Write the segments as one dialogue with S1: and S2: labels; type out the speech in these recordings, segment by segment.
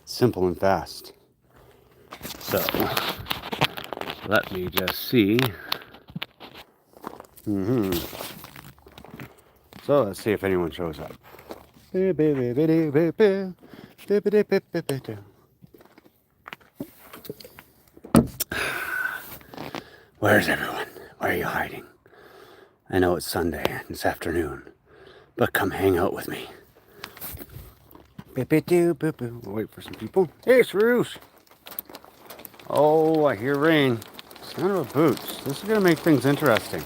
S1: Simple and fast. So, let me just see. So, let's see if anyone shows up. Where's everyone? Where are you hiding? I know it's Sunday and it's afternoon, but come hang out with me. We'll wait for some people. Hey, Swoosh! Oh, I hear rain. Son of a boots. This is going to make things interesting.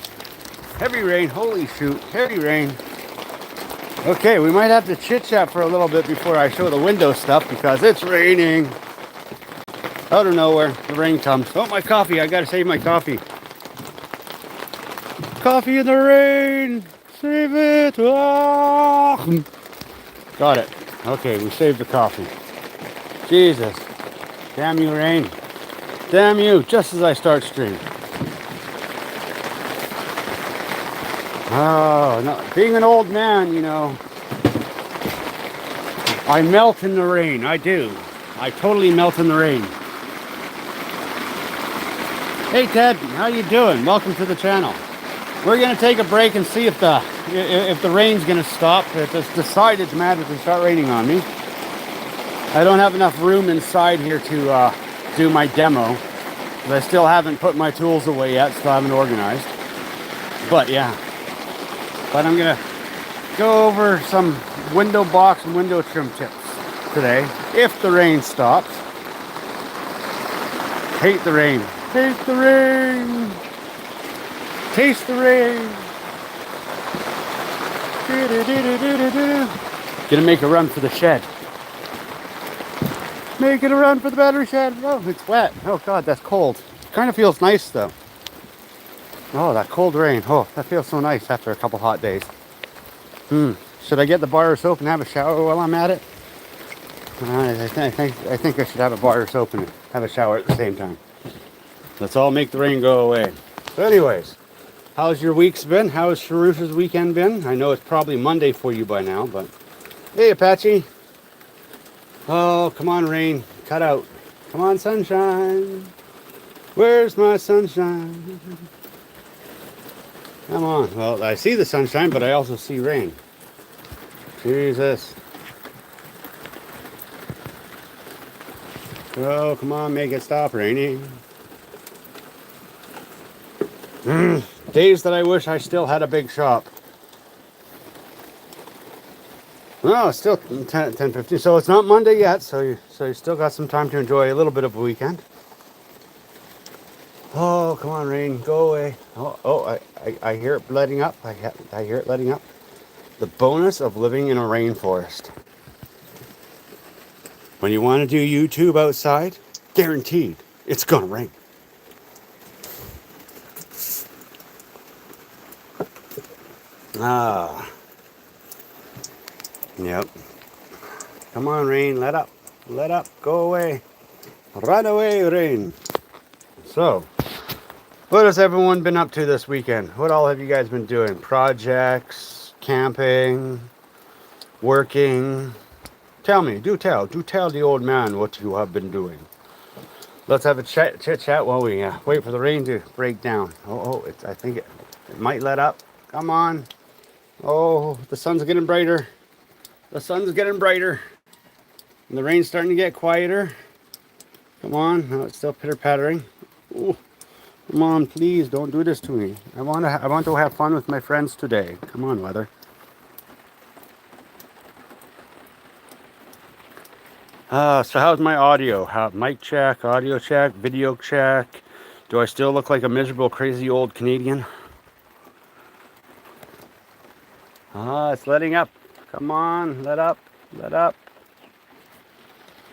S1: Heavy rain. Holy shoot. Heavy rain. Okay, we might have to chit-chat for a little bit before I show the window stuff because it's raining. Out of nowhere, the rain comes. Oh, my coffee. I got to save my coffee. Coffee in the rain. Save it. Ah! Got it. Okay, we saved the coffee. Jesus. Damn you, rain. Damn you, just as I start stream. Oh, no. Being an old man, you know, I melt in the rain. I do. I totally melt in the rain. Hey, Ted, how you doing? Welcome to the channel. We're going to take a break and see if the rain's going to stop. It just decided to magically start raining on me. I don't have enough room inside here to do my demo. I still haven't put my tools away yet, still haven't organized. But yeah. But I'm going to go over some window box and window trim tips today, if the rain stops. Hate the rain. Hate the rain. Taste the rain. Gonna make a run for the shed. Making a run for the battery shed. Oh, it's wet. Oh God, that's cold. Kind of feels nice though. Oh, that cold rain. Oh, that feels so nice after a couple hot days. Should I get the bar of soap and have a shower while I'm at it? I think I should have a bar of soap and have a shower at the same time. Let's all make the rain go away. So anyways, how's your week's been? How's Sharusha's weekend been? I know it's probably Monday for you by now, but... Hey, Apache. Oh, come on, rain. Cut out. Come on, sunshine. Where's my sunshine? Come on. Well, I see the sunshine, but I also see rain. Jesus. Oh, come on, make it stop raining. Days that I wish I still had a big shop. Well, it's still 10:50, so it's not Monday yet, so you still got some time to enjoy a little bit of a weekend. Oh, come on, rain, go away. Oh, I hear it letting up. I hear it letting up. The bonus of living in a rainforest. When you want to do YouTube outside, guaranteed it's gonna rain. Ah. Yep. Come on, rain, let up. Let up, go away. Run away, rain. So, what has everyone been up to this weekend? What all have you guys been doing? Projects, camping, working? Tell me, do tell the old man what you have been doing. Let's have a chit chat while we wait for the rain to break down. I think it might let up. Come on. Oh, the sun's getting brighter. The sun's getting brighter. And the rain's starting to get quieter. Come on. No, it's still pitter-pattering. Ooh. Come on, please, don't do this to me. I want to have fun with my friends today. Come on, weather. So how's my audio? Mic check, audio check, video check. Do I still look like a miserable, crazy old Canadian? It's letting up. Come on, let up, let up.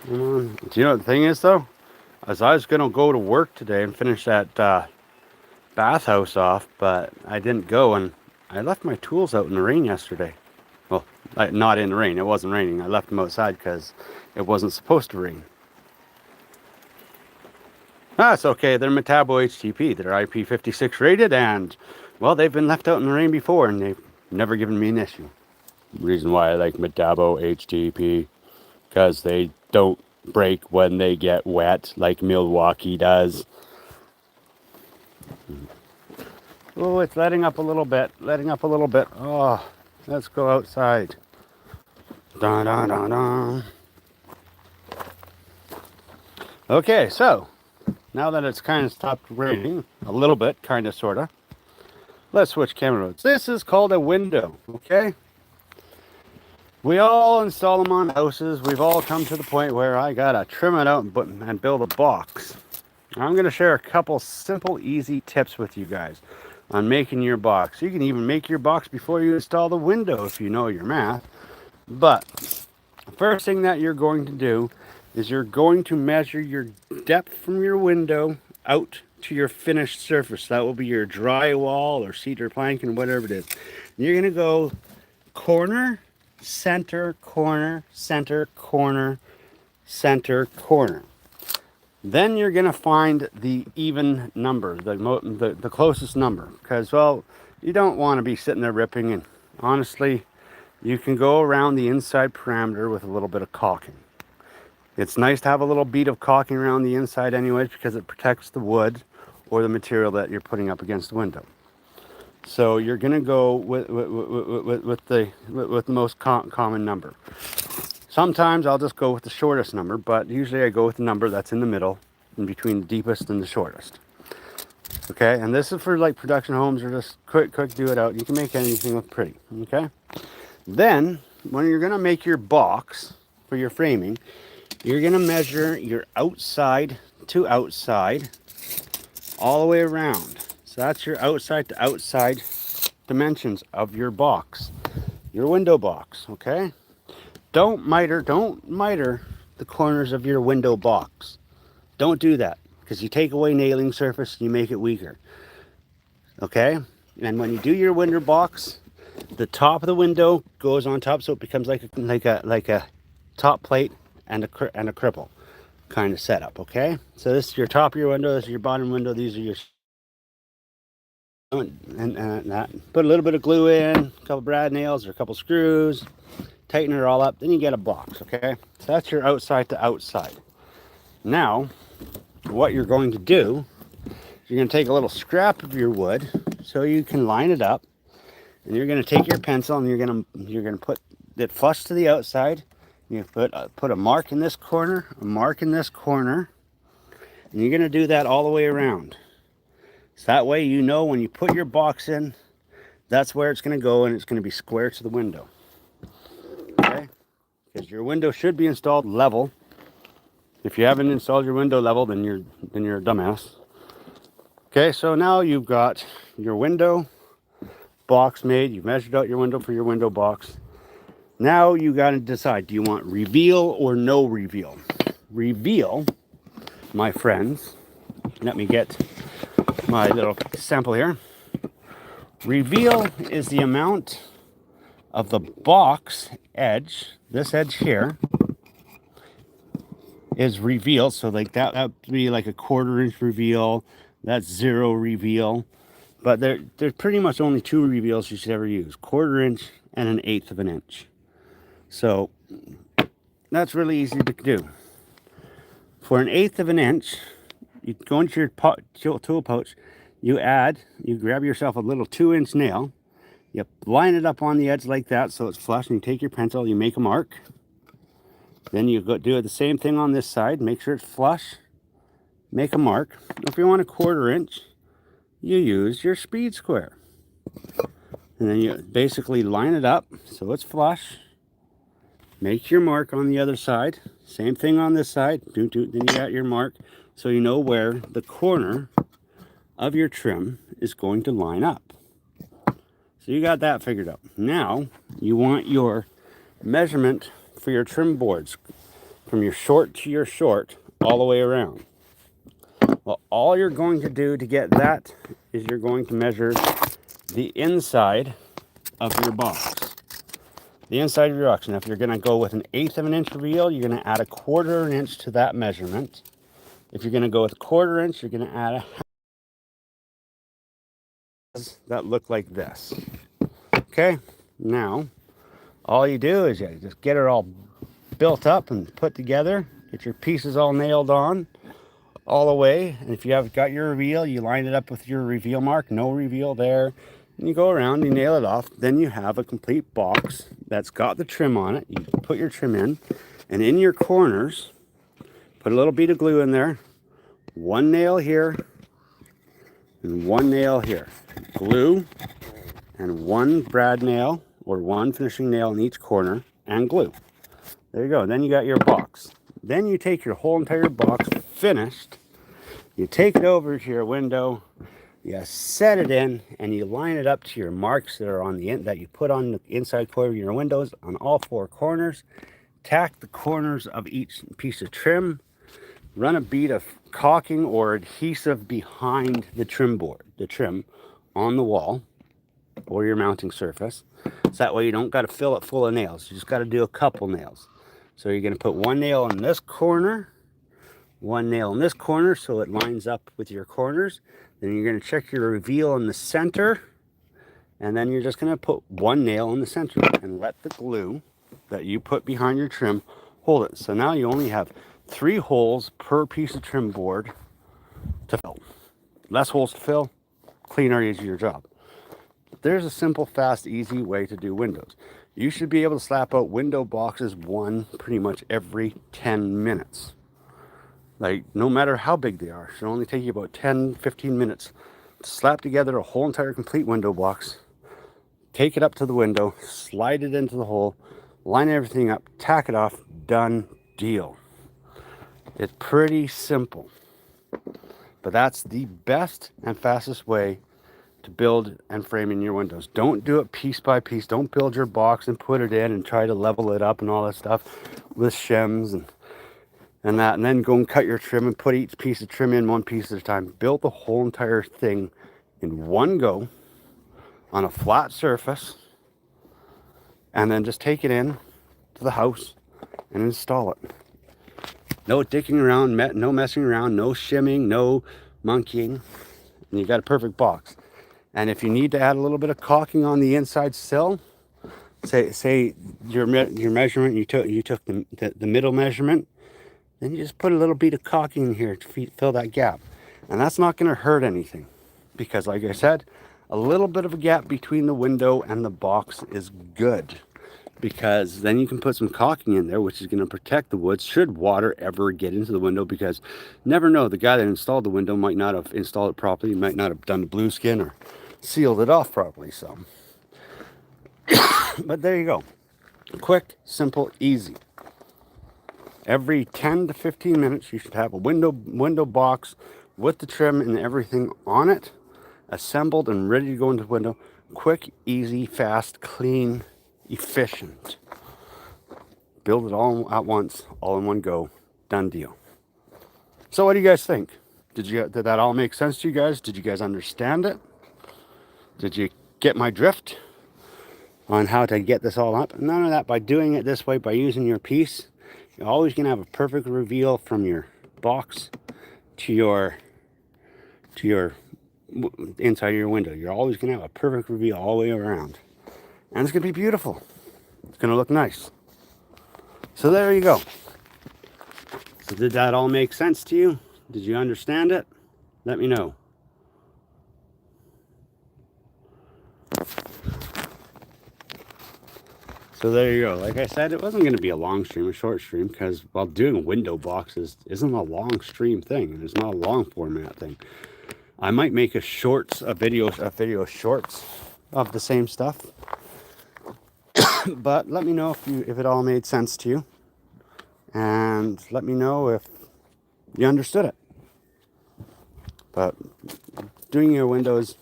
S1: Come on. Do you know what the thing is, though? As I was going to go to work today and finish that bathhouse off, but I didn't go, and I left my tools out in the rain yesterday. Well, not in the rain. It wasn't raining. I left them outside because it wasn't supposed to rain. It's okay. They're Metabo HTP. They're IP56 rated, and, well, they've been left out in the rain before, and they've never given me an issue. Reason why I like Metabo HTP, because they don't break when they get wet, like Milwaukee does. Oh, it's letting up a little bit, letting up a little bit. Oh, let's go outside. Dun, dun, dun, dun. Okay, so now that it's kind of stopped raining a little bit, kind of, sort of, let's switch camera modes. This is called a window, okay? We all install them on houses. We've all come to the point where I gotta trim it out and build a box. I'm gonna share a couple simple, easy tips with you guys on making your box. You can even make your box before you install the window if you know your math. But the first thing that you're going to do is you're going to measure your depth from your window out to your finished surface. That will be your drywall or cedar planking, whatever it is. And you're going to go corner, center, corner, center, corner, center, corner. Then you're going to find the even number, the closest number. Because, well, you don't want to be sitting there ripping. And honestly, you can go around the inside parameter with a little bit of caulking. It's nice to have a little bead of caulking around the inside anyways, because it protects the wood or the material that you're putting up against the window. So you're going to go with the most common number. Sometimes I'll just go with the shortest number, but usually I go with the number that's in the middle, in between the deepest and the shortest. Okay, and this is for like production homes or just quick do it out. You can make anything look pretty. Okay, then when you're going to make your box for your framing, you're going to measure your outside to outside all the way around. So that's your outside to outside dimensions of your box, your window box. Okay, don't miter the corners of your window box. Don't do that, because you take away nailing surface and you make it weaker. Okay, and when you do your window box, the top of the window goes on top, so it becomes like a top plate and a cripple kind of setup. Okay, so this is your top of your window, this is your bottom window, these are your and that. Put a little bit of glue in, a couple brad nails or a couple screws, tighten it all up, then you get a box. Okay, so that's your outside to outside. Now what you're going to do is you're going to take a little scrap of your wood so you can line it up, and you're going to take your pencil and you're going to put it flush to the outside. You put a mark in this corner, a mark in this corner, and you're going to do that all the way around. So that way you know when you put your box in, that's where it's going to go, and it's going to be square to the window. Okay? Because your window should be installed level. If you haven't installed your window level, then you're a dumbass. Okay, so now you've got your window box made. You've measured out your window for your window box. Now you got to decide, do you want reveal or no reveal? Reveal, my friends, let me get my little sample here. Reveal is the amount of the box edge, this edge here, is reveal. So like that would be like a 1/4 inch reveal. That's 0 reveal. But there's pretty much only 2 reveals you should ever use: 1/4 inch and 1/8 of an inch. So that's really easy to do. For 1/8 of an inch, you go into your tool pouch, you grab yourself a little 2-inch nail, you line it up on the edge like that so it's flush, and you take your pencil, you make a mark. Then you go do the same thing on this side, make sure it's flush, make a mark. If you want a 1/4 inch, you use your speed square. And then you basically line it up so it's flush. Make your mark on the other side. Same thing on this side. Then you got your mark so you know where the corner of your trim is going to line up. So you got that figured out. Now you want your measurement for your trim boards from your short to your short all the way around. Well, all you're going to do to get that is you're going to measure the inside of your box. The inside of your box. And if you're going to go with 1/8 of an inch reveal, you're going to add a 1/4 inch to that measurement. If you're going to go with 1/4 inch, you're going to add that look like this. Okay, now all you do is you just get it all built up and put together, Get your pieces all nailed on all the way. And if you have got your reveal, you line it up with your reveal mark, no reveal there. And you go around, you nail it off. Then you have a complete box that's got the trim on it. You put your trim in, and in your corners, put a little bead of glue in there. One nail here, and one nail here. Glue, and one brad nail, or one finishing nail in each corner, and glue. There you go. Then you got your box. Then you take your whole entire box finished, you take it over to your window, you set it in, and you line it up to your marks that are on the end, that you put on the inside corner of your windows on all four corners. Tack the corners of each piece of trim. Run a bead of caulking or adhesive behind the trim on the wall or your mounting surface. So that way you don't got to fill it full of nails. You just got to do a couple nails. So you're going to put one nail in this corner, one nail in this corner so it lines up with your corners. Then you're going to check your reveal in the center, and then you're just going to put one nail in the center and let the glue that you put behind your trim hold it. So now you only have 3 holes per piece of trim board to fill. Less holes to fill, cleaner, easier job. There's a simple, fast, easy way to do windows. You should be able to slap out window boxes one pretty much every 10 minutes. Like, no matter how big they are, it should only take you about 10-15 minutes to slap together a whole entire complete window box, take it up to the window, slide it into the hole, line everything up, tack it off, done deal. It's pretty simple, but that's the best and fastest way to build and frame in your windows. Don't do it piece by piece. Don't build your box and put it in and try to level it up and all that stuff with shims and that, and then go and cut your trim and put each piece of trim in one piece at a time. Build the whole entire thing in one go on a flat surface, and then just take it in to the house and install it. No dicking around, no messing around, no shimming, no monkeying, and you got a perfect box. And if you need to add a little bit of caulking on the inside sill, say your measurement, you took the middle measurement, then you just put a little bead of caulking in here to fill that gap. And that's not going to hurt anything, because like I said, a little bit of a gap between the window and the box is good, because then you can put some caulking in there, which is going to protect the wood should water ever get into the window, because never know, the guy that installed the window might not have installed it properly, might not have done the blue skin or sealed it off properly. So but there you go, quick, simple, easy. Every 10 to 15 minutes you should have a window box with the trim and everything on it, assembled and ready to go into the window. Quick, easy, fast, clean, efficient. Build it all at once, all in one go, done deal. So what do you guys think? Did that all make sense to you guys? Did you guys understand it? Did you get my drift on how to get this all up? None of that. By doing it this way, by using your piece, you're always going to have a perfect reveal from your box to your inside of your window. You're always going to have a perfect reveal all the way around. And it's going to be beautiful. It's going to look nice. So there you go. So did that all make sense to you? Did you understand it? Let me know. So there you go. Like I said, it wasn't going to be a long stream, a short stream, because while doing window boxes isn't a long stream thing, and it's not a long format thing. I might make a video shorts of the same stuff. But let me know if it all made sense to you, and let me know if you understood it. But doing your windows,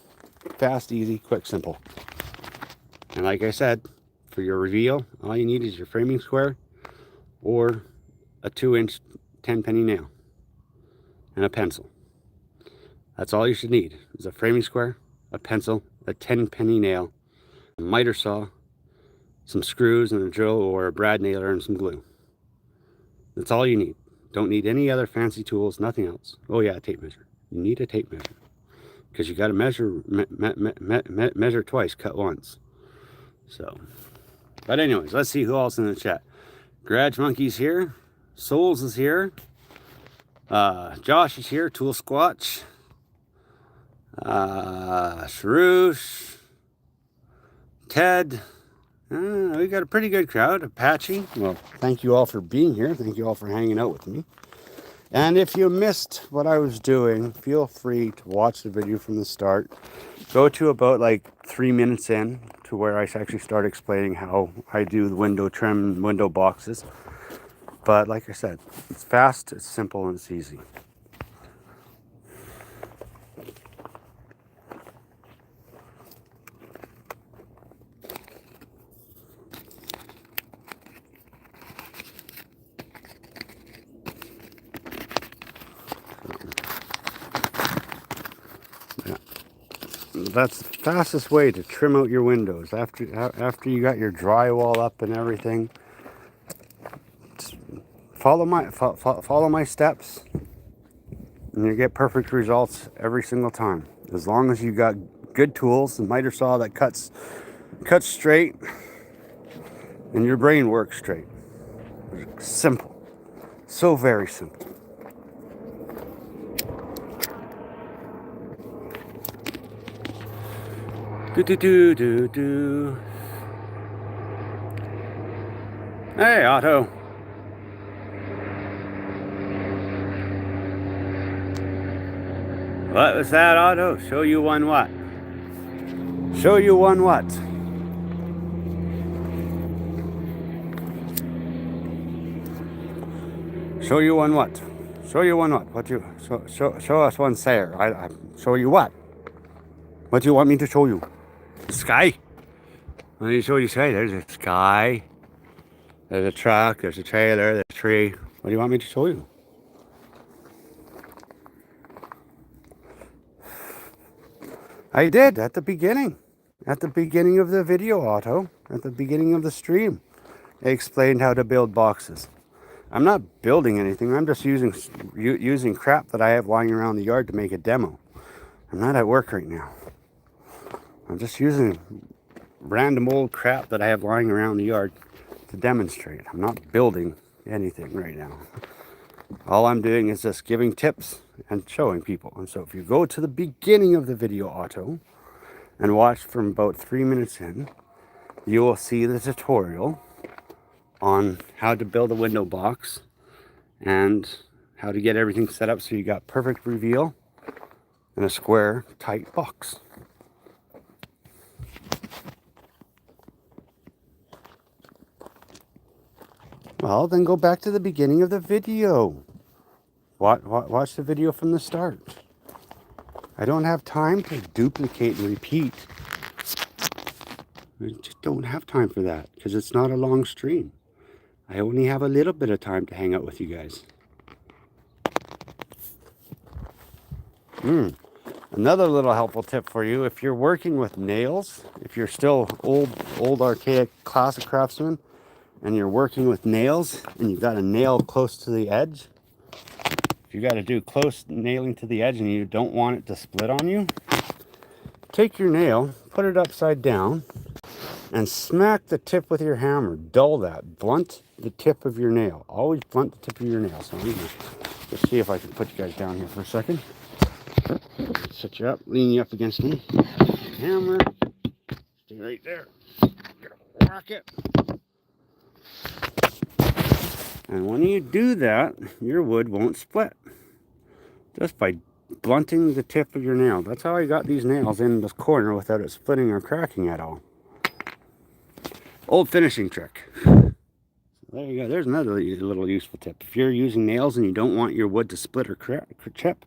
S1: fast, easy, quick, simple. And like I said, for your reveal, all you need is your framing square or a 2-inch 10-penny nail and a pencil. That's all you should need, is a framing square, a pencil, a 10-penny nail, a miter saw, some screws and a drill or a brad nailer and some glue. That's all you need. Don't need any other fancy tools, nothing else. Oh yeah, a tape measure. You need a tape measure, because you got to measure twice, cut once. So, but anyways, let's see who else in the chat. Garage Monkeys here. Souls is here. Josh is here. Tool Squatch. Sharush. Ted. We got a pretty good crowd. Apache. Well, thank you all for being here. Thank you all for hanging out with me. And if you missed what I was doing, feel free to watch the video from the start. Go to about like 3 minutes in to where I actually start explaining how I do the window trim and window boxes. But like I said, it's fast, it's simple, and it's easy. That's the fastest way to trim out your windows. After you got your drywall up and everything, follow my steps, and you get perfect results every single time. As long as you got good tools, the miter saw that cuts straight, and your brain works straight. Simple, so very simple. Do. Hey, Otto. What was that, Otto? Show you one what? Show you one what? Show you one what? Show you one what? What you show us one sayer. I show you what? What do you want me to show you? The sky. Let me show you sky. There's a sky. There's a truck. There's a trailer. There's a tree. What do you want me to show you? I did at the beginning. At the beginning of the video, Otto. At the beginning of the stream. I explained how to build boxes. I'm not building anything. I'm just using crap that I have lying around the yard to make a demo. I'm not at work right now. I'm just using random old crap that I have lying around the yard to demonstrate. I'm not building anything right now. All I'm doing is just giving tips and showing people. And so if you go to the beginning of the video, Otto, and watch from about 3 minutes in, you will see the tutorial on how to build a window box and how to get everything set up so you got perfect reveal in a square, tight box. Well, then go back to the beginning of the video. Watch the video from the start. I don't have time to duplicate and repeat. I just don't have time for that because it's not a long stream. I only have a little bit of time to hang out with you guys. Another little helpful tip for you, if you're working with nails, if you're still old archaic classic craftsman, and you're working with nails, and you've got a nail close to the edge, if you got to do close nailing to the edge and you don't want it to split on you, take your nail, put it upside down, and smack the tip with your hammer. Dull that. Blunt the tip of your nail. Always blunt the tip of your nail. So I'm gonna just see if I can put you guys down here for a second. Set you up, lean you up against me. Hammer. Stay right there. Rock it. And when you do that, your wood won't split. Just by blunting the tip of your nail. That's how I got these nails in this corner without it splitting or cracking at all. Old finishing trick. There you go. There's another little useful tip. If you're using nails and you don't want your wood to split or crack or chip,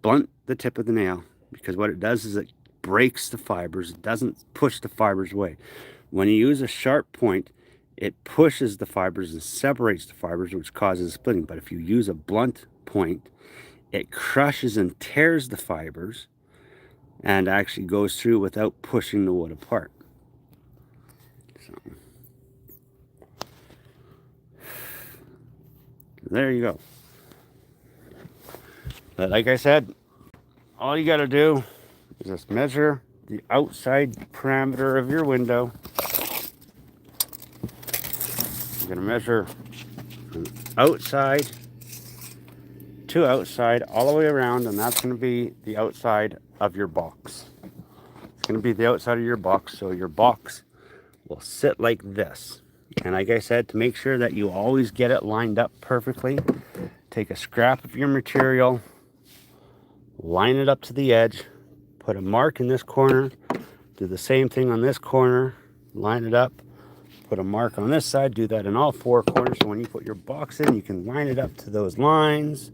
S1: blunt the tip of the nail. Because what it does is it breaks the fibers. It doesn't push the fibers away. When you use a sharp point, it pushes the fibers and separates the fibers, which causes splitting. But if you use a blunt point, it crushes and tears the fibers and actually goes through without pushing the wood apart. So, there you go. But like I said, all you got to do is just measure the outside parameter of your window. You're going to measure from outside to outside all the way around, and that's going to be the outside of your box. It's going to be the outside of your box, so your box will sit like this. And like I said, to make sure that you always get it lined up perfectly, take a scrap of your material, line it up to the edge, put a mark in this corner, do the same thing on this corner, line it up, put a mark on this side, do that in all four corners. So when you put your box in, you can line it up to those lines.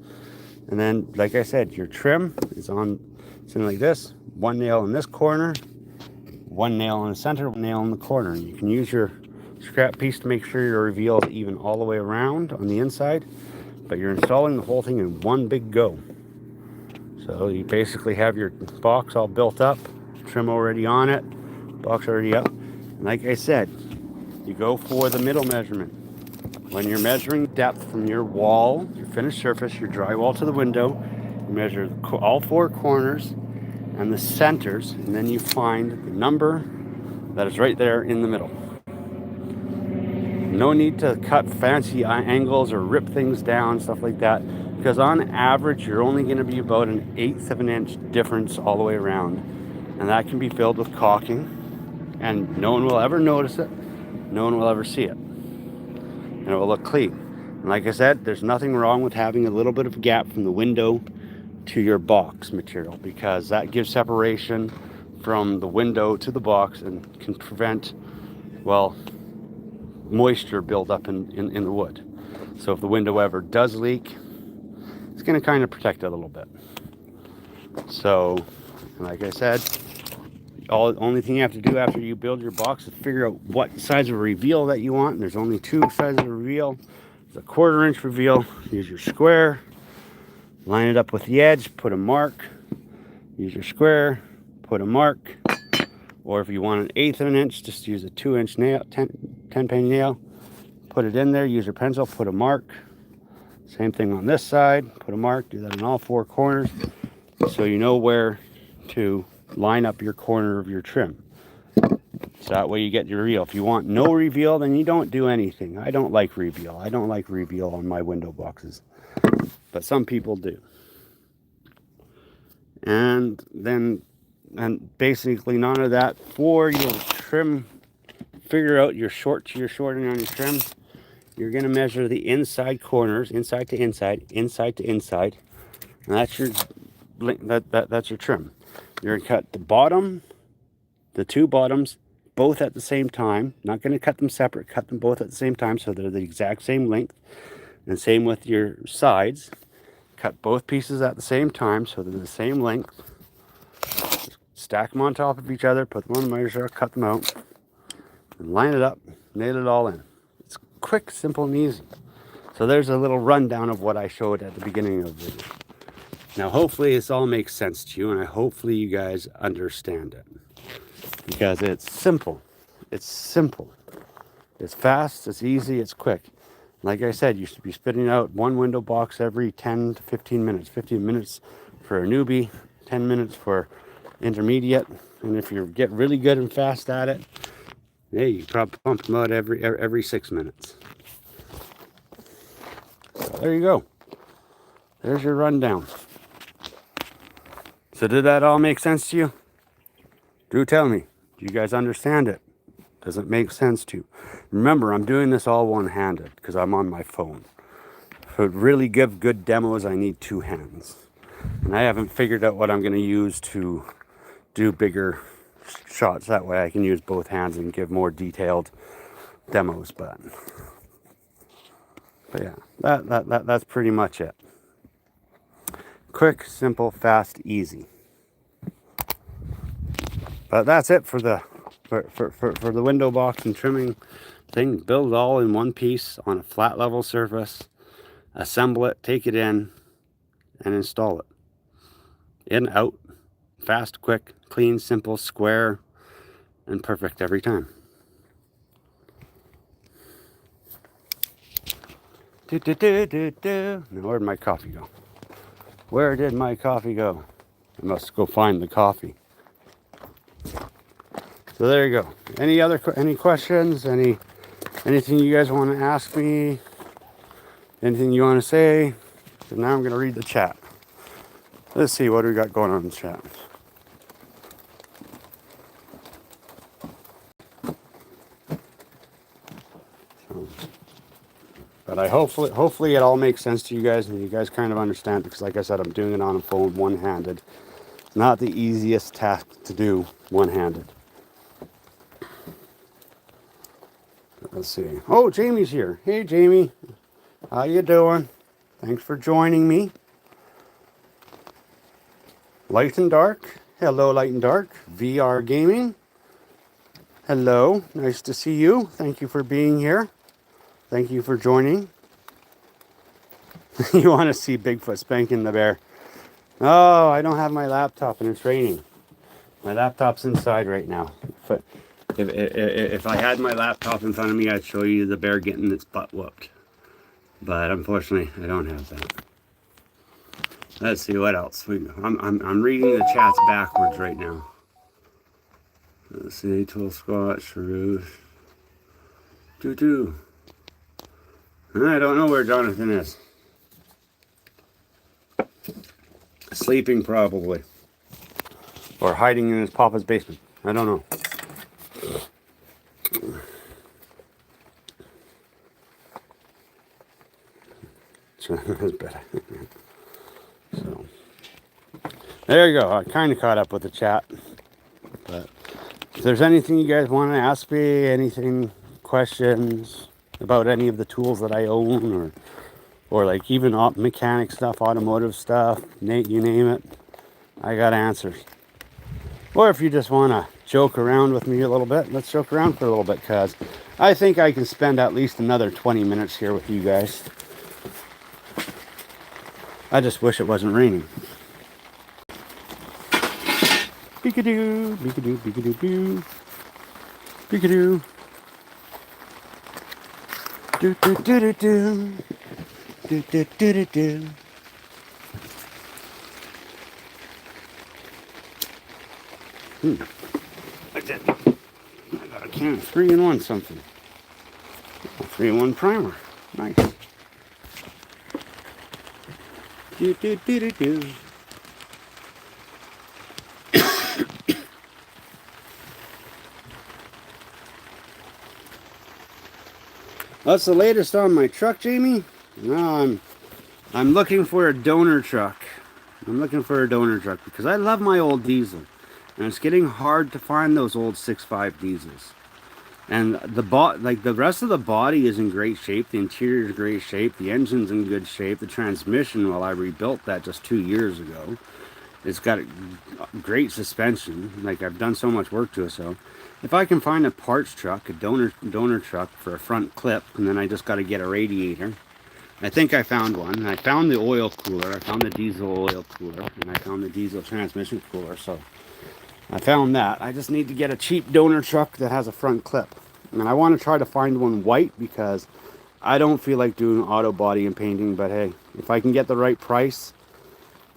S1: And then, like I said, your trim is on something like this. One nail in this corner, one nail in the center, one nail in the corner. And you can use your scrap piece to make sure your reveal is even all the way around on the inside. But you're installing the whole thing in one big go. So you basically have your box all built up, trim already on it, box already up. And like I said, you go for the middle measurement. When you're measuring depth from your wall, your finished surface, your drywall to the window, you measure all four corners and the centers, and then you find the number that is right there in the middle. No need to cut fancy angles or rip things down, stuff like that, because on average, you're only going to be about 1/8 of an inch difference all the way around. And that can be filled with caulking, and no one will ever notice it. No one will ever see it. And it will look clean. And like I said, there's nothing wrong with having a little bit of gap from the window to your box material, because that gives separation from the window to the box and can prevent, well, moisture buildup in the wood. So if the window ever does leak, it's going to kind of protect it a little bit. So, like I said, only thing you have to do after you build your box is figure out what size of reveal that you want. And there's only two sizes of reveal. There's a 1/4 inch reveal. Use your square, line it up with the edge, put a mark. Use your square, put a mark. Or if you want 1/8 of an inch, just use a 2-inch nail, 10 penny nail. Put it in there, use your pencil, put a mark. Same thing on this side, put a mark. Do that in all four corners so you know where to line up your corner of your trim. So that way you get your reveal. If you want no reveal, then you don't do anything. I don't like reveal. I don't like reveal on my window boxes, but some people do. And basically none of that. For your trim, figure out your shortening on your trim. You're going to measure the inside corners, inside to inside, inside to inside, and that's your that's your trim. You're going to cut the bottom, the two bottoms, both at the same time. Not going to cut them separate, cut them both at the same time so they're the exact same length. And same with your sides. Cut both pieces at the same time so they're the same length. Stack them on top of each other, put them on the measure, cut them out, and line it up, nail it all in. It's quick, simple, and easy. So there's a little rundown of what I showed at the beginning of the video. Now, hopefully this all makes sense to you, and hopefully you guys understand it. Because it's simple. It's simple. It's fast, it's easy, it's quick. Like I said, you should be spitting out one window box every 10 to 15 minutes. 15 minutes for a newbie, 10 minutes for intermediate. And if you get really good and fast at it, yeah, you probably pump them out every 6 minutes. So there you go. There's your rundown. So did that all make sense to you? Do tell me. Do you guys understand it? Does it make sense to you? Remember, I'm doing this all one-handed because I'm on my phone. To really give good demos, I need two hands. And I haven't figured out what I'm going to use to do bigger shots. That way I can use both hands and give more detailed demos. But yeah, that's pretty much it. Quick, simple, fast, easy. But that's it for the window box and trimming thing. Build it all in one piece on a flat level surface. Assemble it, take it in, and install it. In, out, fast, quick, clean, simple, square, and perfect every time. Now, where'd my coffee go? Where did my coffee go? I must go find the coffee. So there you go. Any questions? Anything you guys want to ask me? Anything you want to say? So now I'm going to read the chat. Let's see what we got going on in the chat. But I hopefully it all makes sense to you guys and you guys kind of understand, because like I said, I'm doing it on a phone one-handed. It's not the easiest task to do one-handed. Let's see. Oh, Jamie's here. Hey, Jamie. How you doing? Thanks for joining me. Light and Dark. Hello, Light and Dark. VR Gaming. Hello. Nice to see you. Thank you for being here. Thank you for joining. You want to see Bigfoot spanking the bear? Oh, I don't have my laptop and it's raining. My laptop's inside right now. If I had my laptop in front of me, I'd show you the bear getting its butt whooped. But unfortunately, I don't have that. Let's see what else. I'm reading the chats backwards right now. Let's see, 12 squat, Sharouche. Doo-doo. I don't know where Jonathan is. Sleeping probably. Or hiding in his papa's basement. I don't know. That's better. So there you go. I kind of caught up with the chat. But if there's anything you guys want to ask me, anything, questions about any of the tools that I own, or like even mechanic stuff, automotive stuff, you name it, I got answers. Or if you just want to joke around with me a little bit, let's joke around for a little bit, because I think I can spend at least another 20 minutes here with you guys. I just wish it wasn't raining. Beekadoo, beekadoo, beekadoo, boo. Beekadoo. Do do do do do. Do do do do do. I did. I got a can of 3-in-1 something. A 3-in-1 primer. Nice. Do do do do do. That's the latest on my truck, Jamie. No, I'm looking for a donor truck. I'm looking for a donor truck because I love my old diesel, and it's getting hard to find those old 6.5 diesels. And the rest of the body is in great shape. The interior is in great shape. The engine's in good shape. The transmission, well, I rebuilt that just 2 years ago. It's got a great suspension. Like, I've done so much work to it. So if I can find a parts truck, a donor truck for a front clip, and then I just got to get a radiator. I think I found one. I found the oil cooler. I found the diesel oil cooler, and I found the diesel transmission cooler. So I found that. I just need to get a cheap donor truck that has a front clip. And I want to try to find one white because I don't feel like doing auto body and painting. But hey, if I can get the right price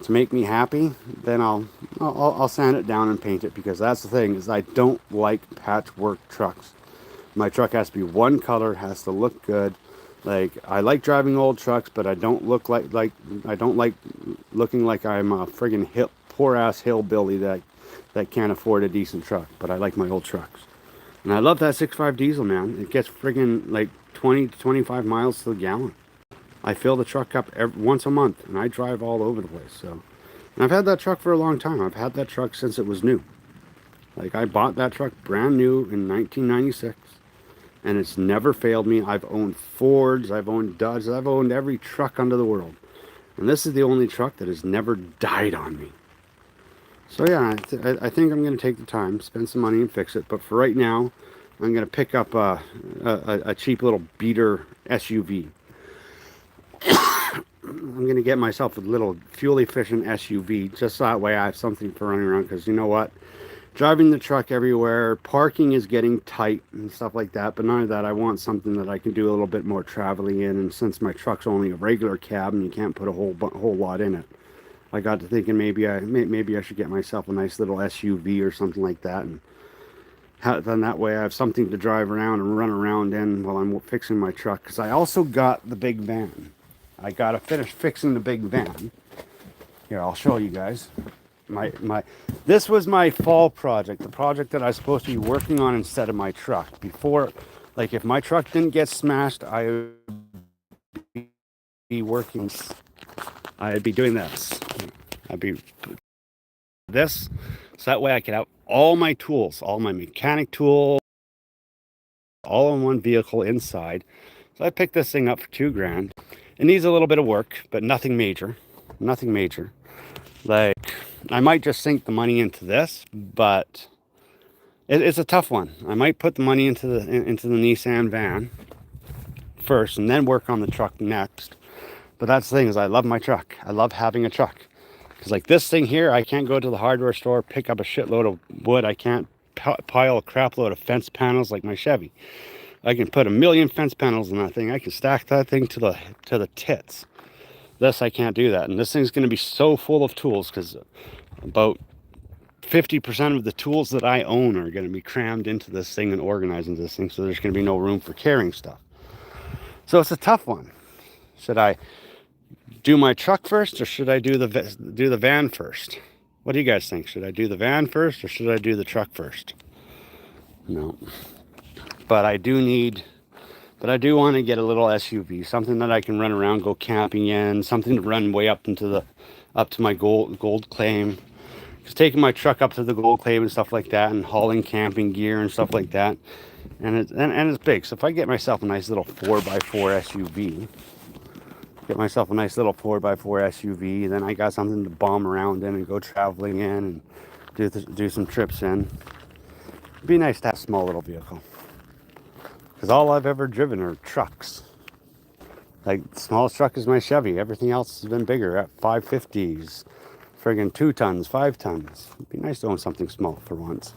S1: to make me happy, then I'll sand it down and paint it, because that's the thing, is I don't like patchwork trucks. My truck has to be one color, has to look good. Like, I like driving old trucks, but I don't look like I don't like looking like I'm a friggin' poor ass hillbilly that can't afford a decent truck. But I like my old trucks, and I love that 6.5 diesel, man. It gets friggin' like 20 to 25 miles to the gallon. I fill the truck up once a month, and I drive all over the place. So, and I've had that truck for a long time. I've had that truck since it was new. Like, I bought that truck brand new in 1996, and it's never failed me. I've owned Fords, I've owned Dodges, I've owned every truck under the world, and this is the only truck that has never died on me. So yeah, I think I'm going to take the time, spend some money, and fix it. But for right now, I'm going to pick up a cheap little beater SUV. I'm going to get myself a little fuel-efficient SUV, just that way I have something for running around, because you know what? Driving the truck everywhere, parking is getting tight and stuff like that, but none of that. I want something that I can do a little bit more traveling in, and since my truck's only a regular cab and you can't put a whole lot in it, I got to thinking maybe I should get myself a nice little SUV or something like that, and then that way I have something to drive around and run around in while I'm fixing my truck, because I also got the big van. I gotta finish fixing the big van. Here, I'll show you guys. This was my fall project, the project that I was supposed to be working on instead of my truck. Before, like if my truck didn't get smashed, I would be working. I'd be doing this. I'd be this, so that way I could have all my tools, all my mechanic tools, all in one vehicle inside. So I picked this thing up for $2,000. It needs a little bit of work, but nothing major. Nothing major. Like, I might just sink the money into this, but it's a tough one. I might put the money into the Nissan van first and then work on the truck next. But that's the thing, is I love my truck. I love having a truck. Because like this thing here, I can't go to the hardware store, pick up a shitload of wood. I can't pile a crap load of fence panels like my Chevy. I can put 1,000,000 fence panels in that thing. I can stack that thing to the tits. This, I can't do that. And this thing's going to be so full of tools, because about 50% of the tools that I own are going to be crammed into this thing and organized into this thing. So there's going to be no room for carrying stuff. So it's a tough one. Should I do my truck first, or should I do the van first? What do you guys think? Should I do the van first, or should I do the truck first? No. But I do want to get a little SUV, something that I can run around, go camping in, something to run way up to my gold claim. Just taking my truck up to the gold claim and stuff like that, and hauling camping gear and stuff like that. And it's big. So if I get myself a nice little 4x4 SUV, then I got something to bomb around in and go traveling in and do some trips in. It'd be nice to have a small little vehicle. Because all I've ever driven are trucks. Like, the smallest truck is my Chevy. Everything else has been bigger, at 550s, friggin' 2 tons, 5 tons. It'd be nice to own something small for once.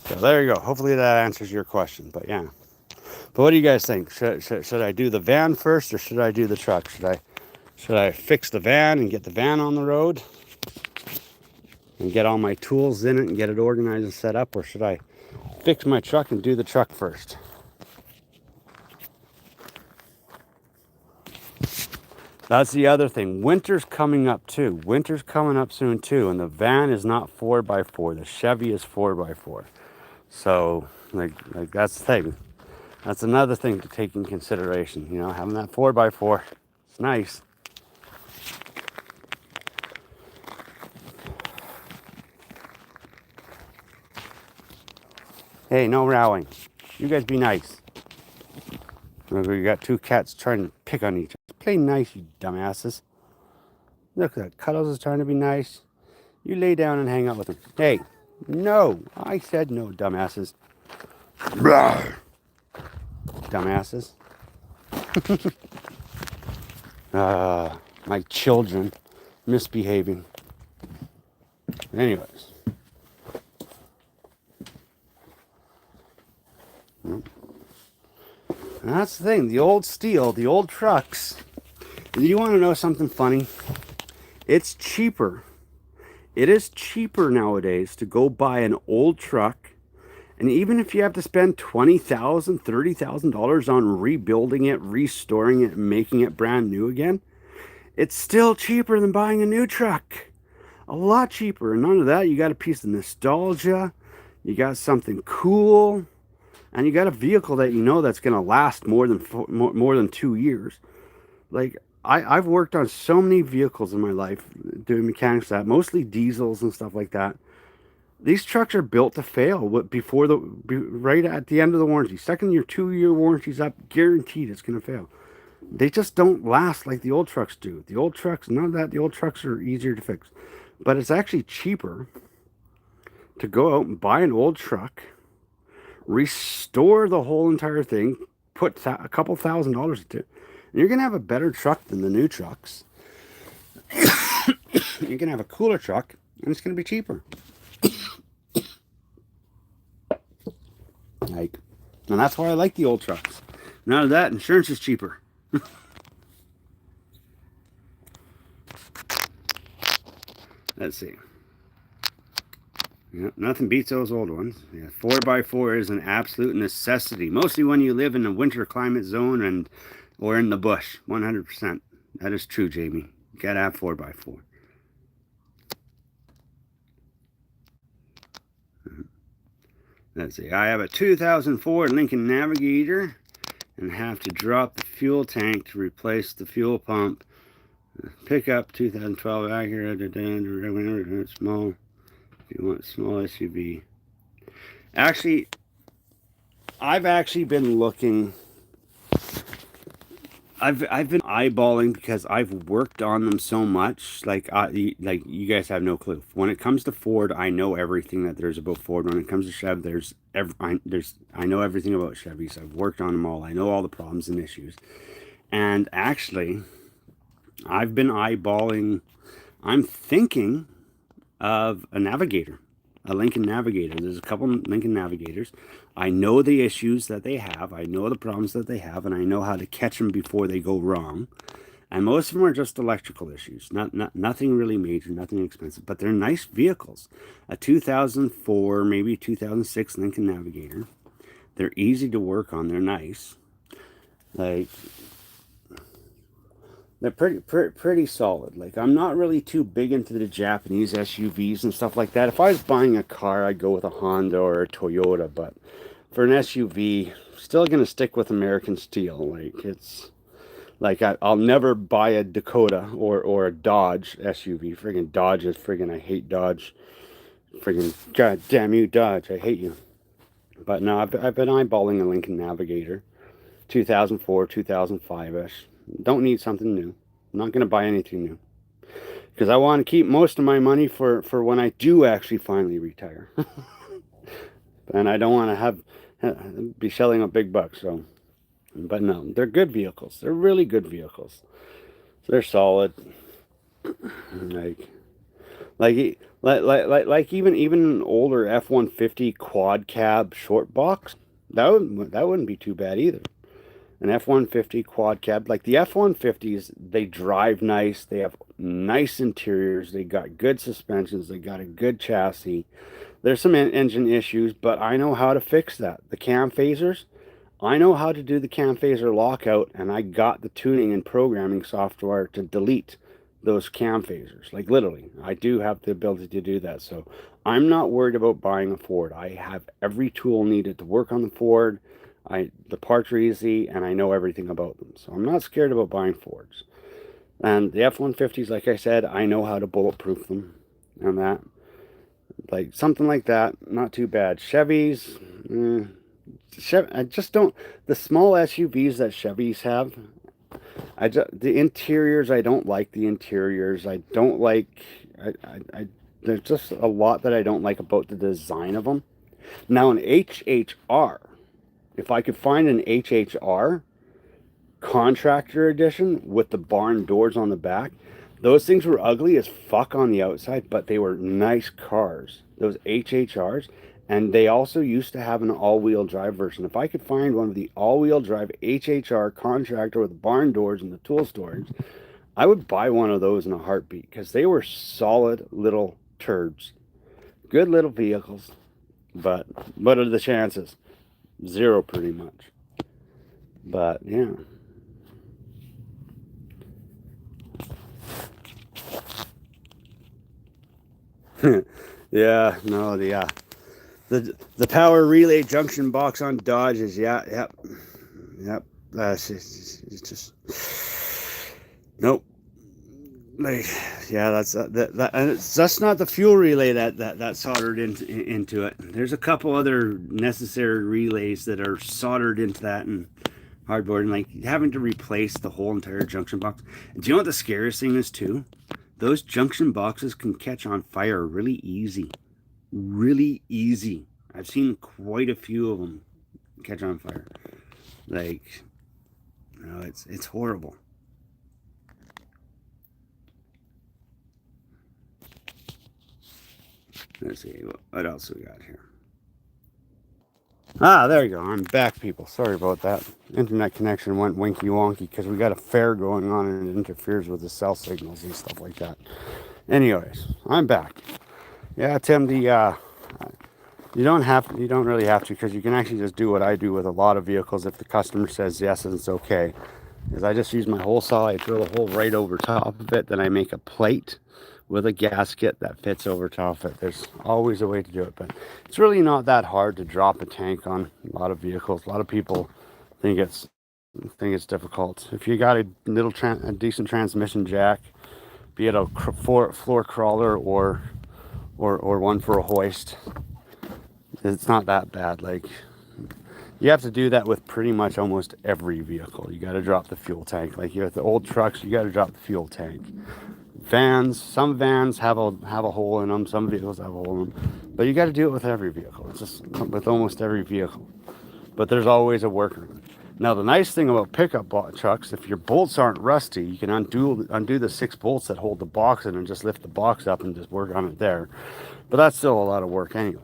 S1: So there you go. Hopefully that answers your question. But yeah. But what do you guys think? Should I do the van first, or should I do the truck? Should I fix the van and get the van on the road and get all my tools in it and get it organized and set up, or should I fix my truck and do the truck first? That's the other thing. Winter's coming up too. Winter's coming up soon too, and the van is not 4x4. The Chevy is 4x4. So like that's the thing. That's another thing to take in consideration. You know, having that 4x4, it's nice. Hey, no rowing. You guys be nice. We got 2 cats trying to pick on each other. Play nice, you dumbasses. Look at that. Cuddles is trying to be nice. You lay down and hang out with him. Hey, no. I said no, dumbasses. Dumbasses. My children misbehaving. Anyways. And that's the thing, the old steel, the old trucks. You want to know something funny? It's cheaper. It is cheaper nowadays to go buy an old truck. And even if you have to spend $20,000, $30,000 on rebuilding it, restoring it, and making it brand new again, it's still cheaper than buying a new truck. A lot cheaper. And none of that, you got a piece of nostalgia. You got something cool. And you got a vehicle that you know that's going to last more than 2 years. Like, I've worked on so many vehicles in my life, doing mechanics that, mostly diesels and stuff like that. These trucks are built to fail right at the end of the warranty. Second year, 2-year warranty's up, guaranteed it's going to fail. They just don't last like the old trucks do. The old trucks, none of that. The old trucks are easier to fix. But it's actually cheaper to go out and buy an old truck, restore the whole entire thing, put a couple $1,000s into it, and you're going to have a better truck than the new trucks. You're going to have a cooler truck, and it's going to be cheaper. And that's why I like the old trucks. None of that, insurance is cheaper. Let's see. Yeah, nothing beats those old ones. Yeah, 4x4 is an absolute necessity, mostly when you live in a winter climate zone and or in the bush. 100%. That is true, Jamie. You gotta have 4x4. Let's see. I have a 2004 Lincoln Navigator and have to drop the fuel tank to replace the fuel pump. Pickup 2012 Acura, small. If you want small SUV. Actually, I've actually been looking. I've been eyeballing because I've worked on them so much. Like you guys have no clue. When it comes to Ford, I know everything that there's about Ford. When it comes to Chev, I know everything about Chevys. I've worked on them all. I know all the problems and issues. And actually, I've been eyeballing. I'm thinking of a Navigator, a Lincoln Navigator. There's a couple Lincoln Navigators. I know the issues that they have. I know the problems that they have, and I know how to catch them before they go wrong. And most of them are just electrical issues, nothing really major, nothing expensive, but they're nice vehicles. A 2004, maybe 2006 Lincoln Navigator. They're easy to work on. They're nice. Like, they're pretty solid. Like, I'm not really too big into the Japanese SUVs and stuff like that. If I was buying a car, I'd go with a Honda or a Toyota, but for an SUV, still gonna stick with American steel. Like, it's like I'll never buy a Dakota or a Dodge SUV. Friggin' Dodge is friggin' I hate Dodge. Friggin' god damn you, Dodge, I hate you. But no, I've been eyeballing a Lincoln Navigator, 2004, 2005ish. Don't need something new. I'm not gonna buy anything new because I want to keep most of my money for when I do actually finally retire. And I don't want to be shelling a big bucks. So, but no, they're good vehicles. They're really good vehicles. They're solid. Like, like even an older F-150 quad cab short box. That wouldn't be too bad either. An F-150 quad cab. Like the F-150s, they drive nice. They have nice interiors. They got good suspensions. They got a good chassis. There's some engine issues, but I know how to fix that. The cam phasers, I know how to do the cam phaser lockout, and I got the tuning and programming software to delete those cam phasers. Like literally, I do have the ability to do that. So I'm not worried about buying a Ford. I have every tool needed to work on the Ford. The parts are easy, and I know everything about them. So I'm not scared about buying Fords. And the F-150s, like I said, I know how to bulletproof them and that. Like something like that, not too bad. Chevys, I just don't. The small SUVs that Chevys have, the interiors. I don't like the interiors. I don't like. There's just a lot that I don't like about the design of them. Now an HHR, if I could find an HHR contractor edition with the barn doors on the back. Those things were ugly as fuck on the outside, but they were nice cars. Those HHRs. And they also used to have an all-wheel drive version. If I could find one of the all-wheel drive HHR contractor with barn doors and the tool storage, I would buy one of those in a heartbeat because they were solid little turds. Good little vehicles. But what are the chances? Zero pretty much. But yeah. Yeah, no, the power relay junction box on Dodges, yep. It's just nope. Like, yeah, that's and that's not the fuel relay that soldered into it. There's a couple other necessary relays that are soldered into that and hardboard, and like having to replace the whole entire junction box. Do you know what the scariest thing is too? Those junction boxes can catch on fire really easy. Really easy. I've seen quite a few of them catch on fire. Like, you know, it's horrible. Let's see, what else we got here? Ah, there you go. I'm back, people. Sorry about that. Internet connection went winky wonky because we got a fair going on and it interferes with the cell signals and stuff like that. Anyways, I'm back. Yeah, Tim, You don't really have to, because you can actually just do what I do with a lot of vehicles if the customer says yes and it's okay. Is I just use my hole saw, I drill a hole right over top of it, then I make a plate with a gasket that fits over top of it. There's always a way to do it, but it's really not that hard to drop a tank on a lot of vehicles. A lot of people think it's difficult. If you got a decent transmission jack, be it a floor crawler or one for a hoist, it's not that bad. Like, you have to do that with pretty much almost every vehicle. You got to drop the fuel tank. Like, you have the old trucks, you got to drop the fuel tank. Vans, some vans have a hole in them. Some vehicles have a hole in them. But you got to do it with every vehicle. It's just with almost every vehicle. But there's always a workaround. Now, the nice thing about pickup trucks, if your bolts aren't rusty, you can undo the 6 bolts that hold the box in and just lift the box up and just work on it there. But that's still a lot of work anyways.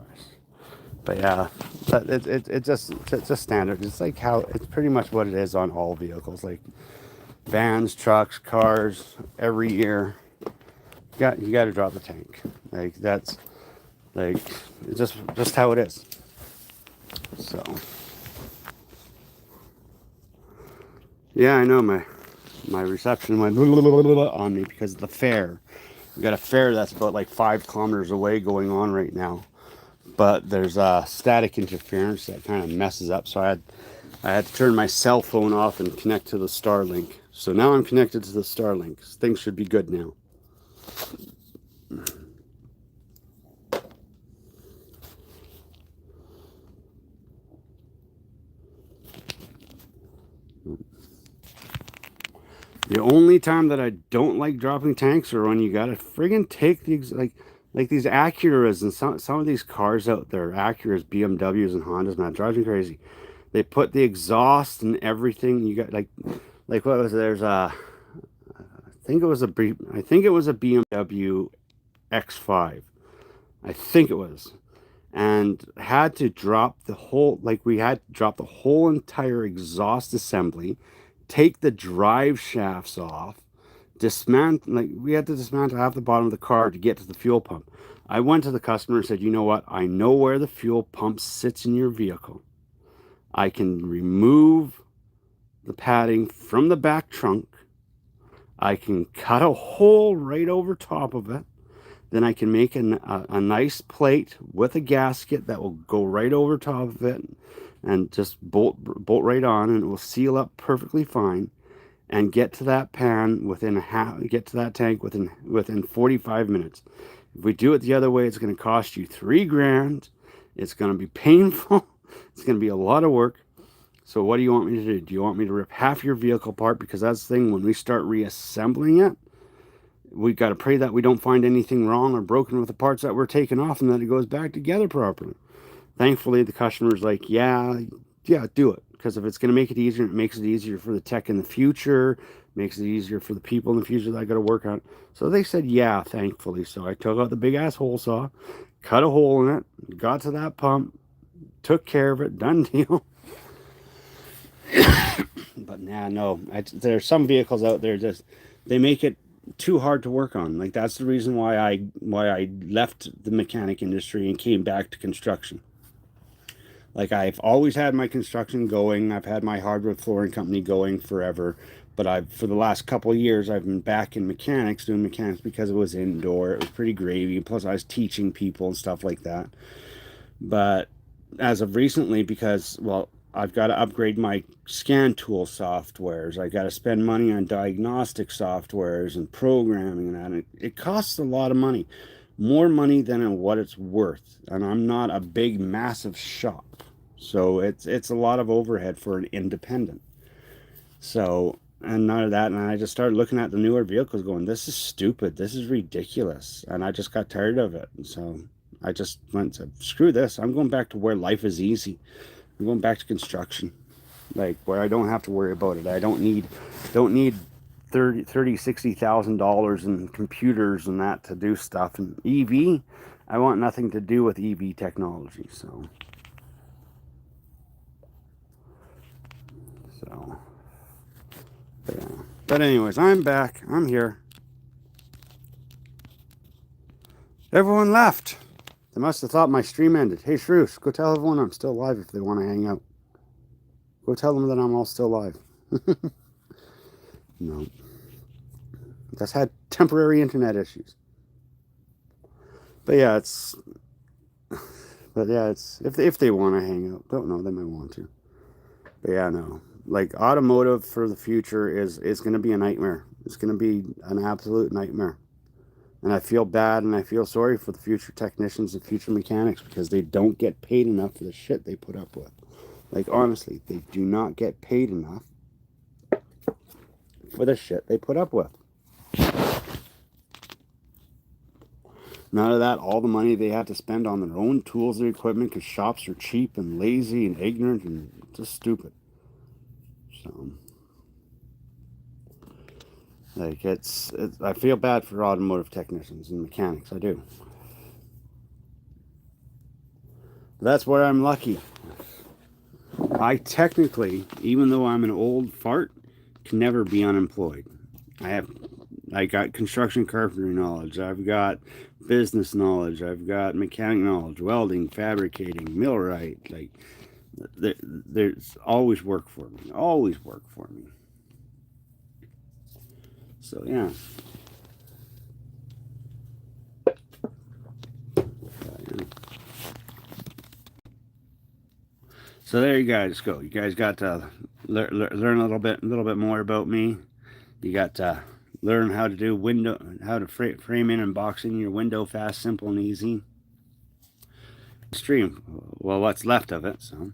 S1: But yeah, it's just standard. It's like it's pretty much what it is on all vehicles, like vans, trucks, cars. Every year, you got to drop the tank. Like, that's like, it's just how it is. So yeah, I know my reception went on me because of the fair. We got a fair that's about like 5 kilometers away going on right now, but there's static interference that kind of messes up. So I had to turn my cell phone off and connect to the Starlink. So now I'm connected to the Starlink. Things should be good now. The only time that I don't like dropping tanks are when you gotta friggin' take like these Acuras and some of these cars out there, Acuras, BMWs, and Hondas. Man, it drives me crazy. They put the exhaust and everything. You got like what was it? There's I think it was a BMW X5. I think it was, and had to drop the whole, like, we had to drop the whole entire exhaust assembly, take the drive shafts off, dismantle, like, we had to dismantle half the bottom of the car to get to the fuel pump. I went to the customer and said, you know what? I know where the fuel pump sits in your vehicle. I can remove the padding from the back trunk. I can cut a hole right over top of it. Then I can make a nice plate with a gasket that will go right over top of it and just bolt right on, and it will seal up perfectly fine, and get to that pan get to that tank within 45 minutes. If we do it the other way, it's going to cost you $3,000. It's going to be painful. It's going to be a lot of work. So what do you want me to do? Do you want me to rip half your vehicle apart? Because that's the thing, when we start reassembling it, we got to pray that we don't find anything wrong or broken with the parts that we're taking off, and that it goes back together properly. Thankfully, the customer's like, yeah, do it. Because if it's going to make it easier, it makes it easier for the tech in the future, makes it easier for the people in the future that I got to work on. So they said, yeah, thankfully. So I took out the big ass hole saw, cut a hole in it, got to that pump, took care of it, done deal. But no, there's some vehicles out there, they make it too hard to work on. Like, that's the reason why I left the mechanic industry and came back to construction. Like, I've always had my construction going. I've had my hardwood flooring company going forever. But for the last couple of years, I've been back in mechanics, doing mechanics, because it was indoor. It was pretty gravy. Plus, I was teaching people and stuff like that. But as of recently, because, well, I've got to upgrade my scan tool softwares. I got to spend money on diagnostic softwares and programming and that. And it costs a lot of money, more money than what it's worth. And I'm not a big, massive shop, so it's a lot of overhead for an independent. So, and none of that. And I just started looking at the newer vehicles, going, "This is stupid. This is ridiculous." And I just got tired of it. And so I just went to, screw this. I'm going back to where life is easy. I'm going back to construction, like, where I don't have to worry about it. I don't need $60,000 in computers and that to do stuff. And EV, I want nothing to do with EV technology. So yeah. But anyways, I'm back. I'm here. Everyone left. They must have thought my stream ended. Hey, Shrews, go tell everyone I'm still live if they want to hang out. Go tell them that I'm all still live. No. Just had temporary internet issues. But yeah, it's if they want to hang out. Don't know, they might want to. But yeah, no. Like automotive for the future is going to be a nightmare. It's going to be an absolute nightmare. And I feel bad and I feel sorry for the future technicians and future mechanics because they don't get paid enough for the shit they put up with. Like honestly, they do not get paid enough for the shit they put up with. None of that, all the money they have to spend on their own tools and equipment because shops are cheap and lazy and ignorant and just stupid. So, like, I feel bad for automotive technicians and mechanics, I do. That's where I'm lucky. I technically, even though I'm an old fart, can never be unemployed. I got construction carpentry knowledge, I've got business knowledge, I've got mechanic knowledge, welding, fabricating, millwright, like there's always work for me. So yeah. So there you guys go. You guys got to learn a little bit more about me. You got to learn how to do how to frame in and box in your window fast, simple, and easy. Stream, well, what's left of it. So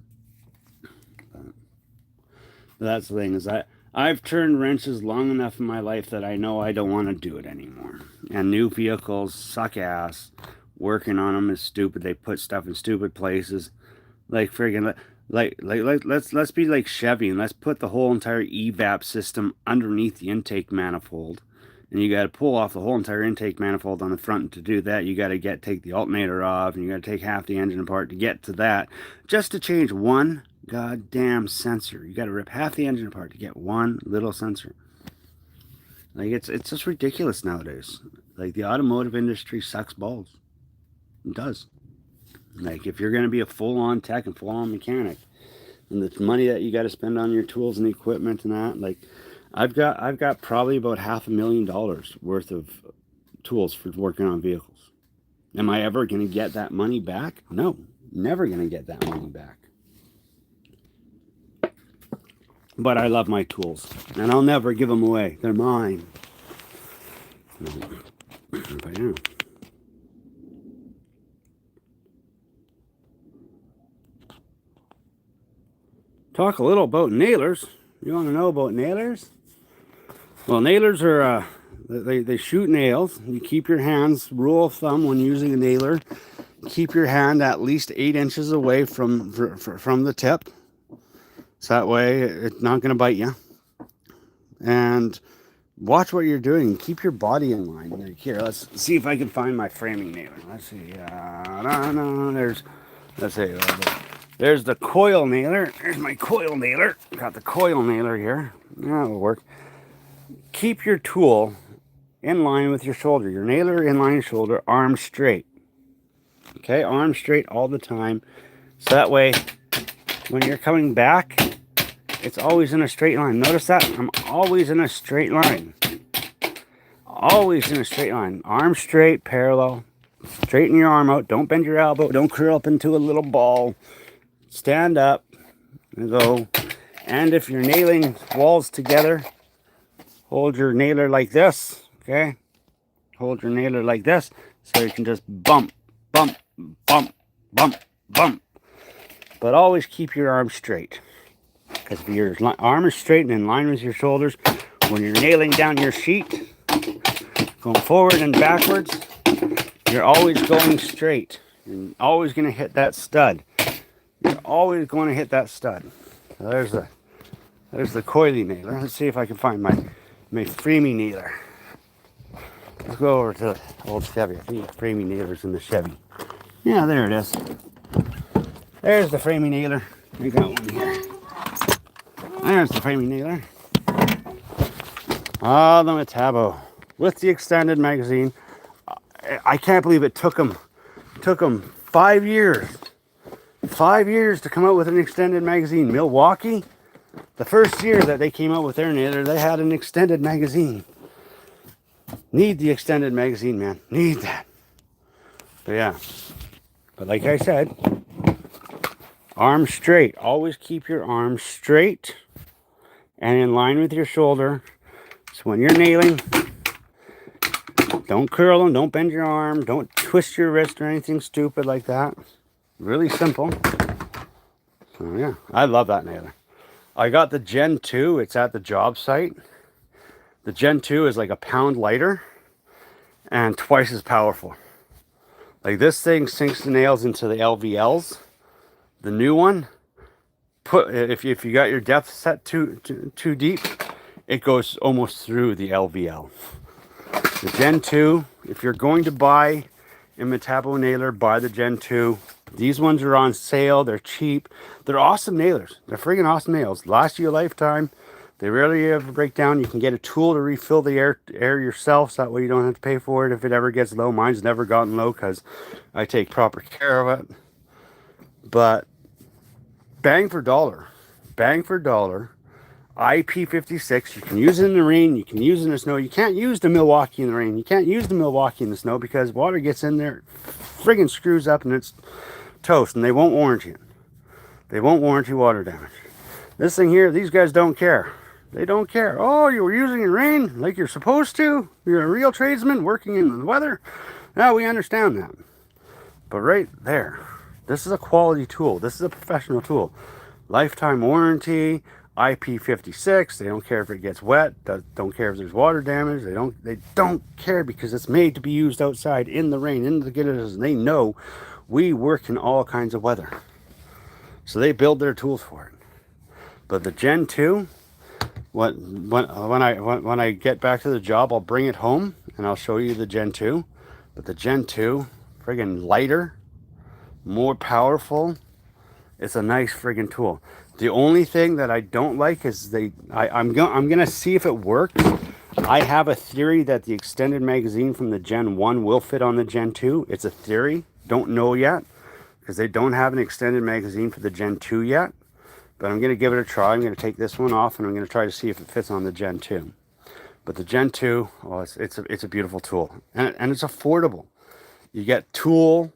S1: that's the thing is I've turned wrenches long enough in my life that I know I don't want to do it anymore. And new vehicles suck ass. Working on them is stupid. They put stuff in stupid places. Like friggin' let's be like Chevy and let's put the whole entire evap system underneath the intake manifold. And you got to pull off the whole entire intake manifold on the front. And to do that, you got to take the alternator off, and you got to take half the engine apart to get to that, just to change one goddamn sensor. You got to rip half the engine apart to get one little sensor. Like it's just ridiculous nowadays. Like the automotive industry sucks balls. It does. Like if you're going to be a full-on tech and full-on mechanic, and the money that you got to spend on your tools and equipment and that, like I've got probably about $500,000 worth of tools for working on vehicles. Am I ever going to get that money back? No, never going to get that money back. But I love my tools, and I'll never give them away. They're mine. But yeah. Talk a little about nailers. You want to know about nailers? Well, nailers are, they shoot nails. You keep your hands, rule of thumb when using a nailer, keep your hand at least 8 inches away from the tip. So that way it's not going to bite you. And watch what you're doing. Keep your body in line. Here, let's see if I can find my framing nailer. Let's see. There's the coil nailer. There's my coil nailer. Got the coil nailer here. That'll work. Keep your tool in line with your shoulder. Your nailer in line shoulder, arm straight. Okay, arm straight all the time. So that way, when you're coming back, it's always in a straight line. Notice that? I'm always in a straight line. Always in a straight line. Arm straight, parallel. Straighten your arm out. Don't bend your elbow. Don't curl up into a little ball. Stand up and go. And if you're nailing walls together, hold your nailer like this, okay? Hold your nailer like this so you can just bump, bump, bump, bump, bump. But always keep your arm straight. Because if your arm is straight and in line with your shoulders, when you're nailing down your sheet, going forward and backwards, you're always going straight. You're always going to hit that stud. You're always going to hit that stud. So there's the coily nailer. Let's see if I can find my framing nailer. Let's go over to the old Chevy. I think the framing nailer's in the Chevy. Yeah, there it is. There's the framing nailer. We got one here. There's the framing nailer. Ah, the Metabo with the extended magazine. I can't believe it took them Took them 5 years. 5 years to come out with an extended magazine. Milwaukee, the first year that they came out with their nailer, they had an extended magazine. Need the extended magazine, man. Need that. But yeah. But like I said, arms straight. Always keep your arms straight and in line with your shoulder. So when you're nailing, don't curl them, don't bend your arm, don't twist your wrist or anything stupid like that. Really simple. So yeah, I love that nailer. I got the Gen 2. It's at the job site. The Gen 2 is like a pound lighter and twice as powerful. Like this thing sinks the nails into the LVLs. The new one, if you got your depth set too deep, it goes almost through the LVL. The Gen 2, if you're going to buy a Metabo nailer, buy the Gen 2. These ones are on sale. They're cheap. They're awesome nailers. They're friggin' awesome nails. Last you a lifetime. They rarely ever break down. You can get a tool to refill the air yourself, so that way you don't have to pay for it if it ever gets low. Mine's never gotten low because I take proper care of it. But bang for dollar. Bang for dollar. IP56. You can use it in the rain. You can use it in the snow. You can't use the Milwaukee in the rain. You can't use the Milwaukee in the snow because water gets in there, friggin' screws up, and it's toast, and they won't warranty it. They won't warranty water damage. This thing here, these guys don't care. They don't care. Oh, you were using it in rain like you're supposed to? You're a real tradesman working in the weather? Now we understand that. But right there, this is a quality tool. This is a professional tool. Lifetime warranty, IP56. They don't care if it gets wet. Don't care if there's water damage. They don't care because it's made to be used outside in the rain, in the conditions. And they know we work in all kinds of weather. So they build their tools for it. But the Gen 2, when I get back to the job, I'll bring it home and I'll show you the Gen 2. But the Gen 2, friggin' lighter, more powerful. It's a nice friggin' tool. The only thing that I don't like is I'm gonna see if it works. I have a theory that the extended magazine from the Gen 1 will fit on the Gen 2. It's a theory. Don't know yet because they don't have an extended magazine for the Gen 2 yet. But I'm going to give it a try. I'm going to take this one off and I'm going to try to see if it fits on the Gen 2. But the Gen 2, oh, it's a beautiful tool. And it's affordable. You get tool,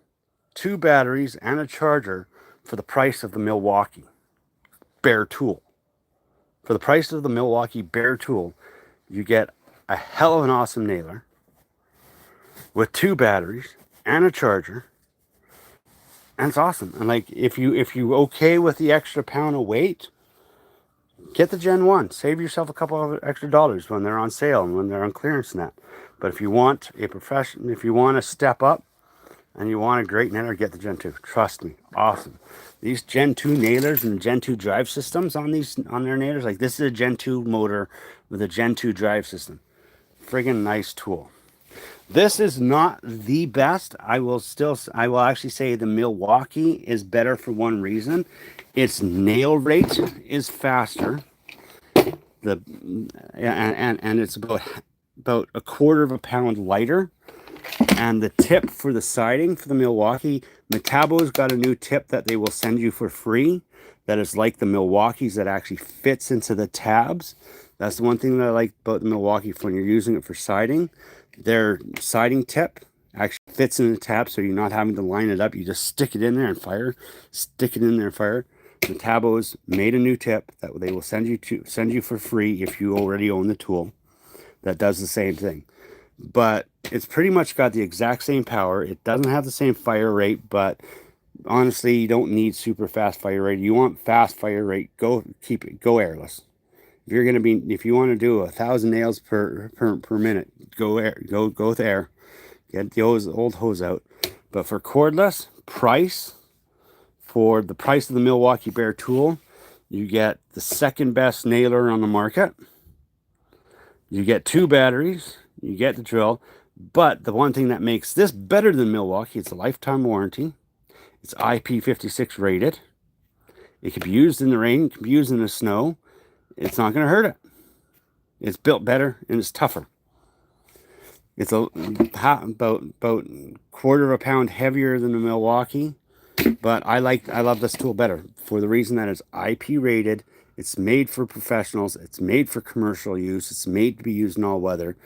S1: 2 batteries, and a charger for the price of the Milwaukee bare tool. For the price of the Milwaukee bare tool, you get a hell of an awesome nailer with 2 batteries and a charger. And it's awesome. And like if you okay with the extra pound of weight, get the Gen 1. Save yourself a couple of extra dollars when they're on sale and when they're on clearance and that. But if you want a profession, if you want to step up and you want a great nailer, get the Gen 2. Trust me, awesome. These Gen 2 nailers and Gen 2 drive systems on their nailers, like this is a Gen 2 motor with a Gen 2 drive system. Friggin' nice tool. This is not the best. I will actually say the Milwaukee is better for one reason. Its nail rate is faster. And it's about a quarter of a pound lighter. And the tip for the siding for the Milwaukee, Metabo's got a new tip that they will send you for free. That is like the Milwaukee's, that actually fits into the tabs. That's the one thing that I like about the Milwaukee when you're using it for siding. Their siding tip actually fits in the tab, so you're not having to line it up. You just stick it in there and fire. Stick it in there and fire. Metabo's made a new tip that they will send you for free if you already own the tool. That does the same thing, but it's pretty much got the exact same power. It doesn't have the same fire rate, but honestly, you don't need super fast fire rate. You want fast fire rate, go airless. If you want to do 1,000 nails per minute, go with air. Get the old hose out. But for cordless, for the price of the Milwaukee bare tool, you get the second best nailer on the market. You get 2 batteries. You get the drill. But the one thing that makes this better than Milwaukee, it's a lifetime warranty. It's IP56 rated. It can be used in the rain. It can be used in the snow. It's not going to hurt it. It's built better and it's tougher. It's about quarter of a pound heavier than the Milwaukee, but I love this tool better for the reason that it's IP rated. It's made for professionals. It's made for commercial use. It's made to be used in all weather.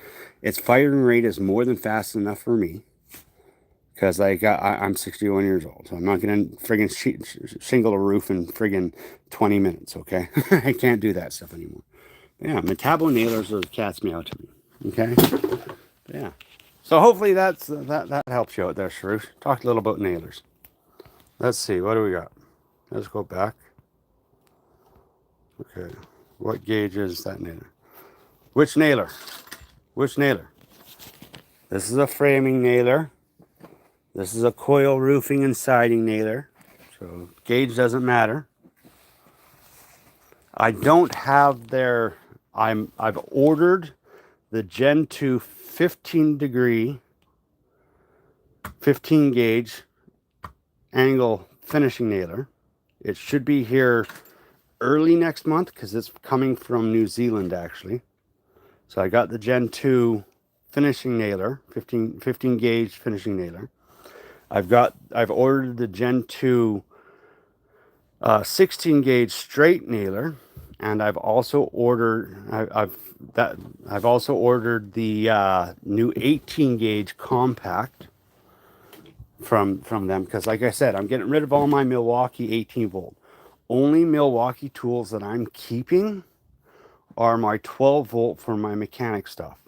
S1: Its firing rate is more than fast enough for me because I'm 61 years old, so I'm not gonna friggin' shingle a roof in friggin' 20 minutes. Okay, I can't do that stuff anymore. Yeah, Metabo nailers are cat's meow to me. Okay, yeah. So hopefully that helps you out there, Shrews. Talk a little about nailers. Let's see, what do we got? Let's go back. Okay, what gauge is that nailer? Which nailer? Which nailer? This is a framing nailer. This is a coil roofing and siding nailer. So gauge doesn't matter. I don't have their, I've ordered the Gen 2 15 gauge angle finishing nailer. It should be here early next month because it's coming from New Zealand actually. So I got the Gen 2 finishing nailer, 15 gauge finishing nailer. I've ordered the Gen 2 16 gauge straight nailer, and I've also ordered the new 18 gauge compact from them because, like I said, I'm getting rid of all my Milwaukee 18 volt. Only Milwaukee tools that I'm keeping are my 12 volt for my mechanic stuff,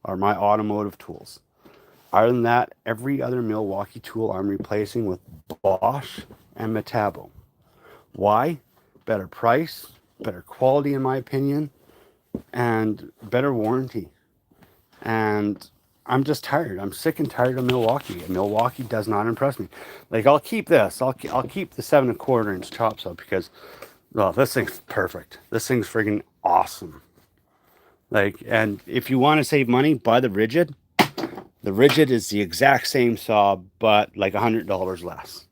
S1: are my automotive tools. Other than that, every other Milwaukee tool I'm replacing with Bosch and Metabo. Why? Better price, better quality in my opinion, and better warranty. And I'm just tired. I'm sick and tired of Milwaukee. Milwaukee does not impress me. Like, I'll keep this. I'll keep the 7.25 inch chop saw because, well, this thing's perfect. This thing's friggin' awesome. Like, and if you want to save money, buy the Ridgid. The Ridgid is the exact same saw, but like $100 less.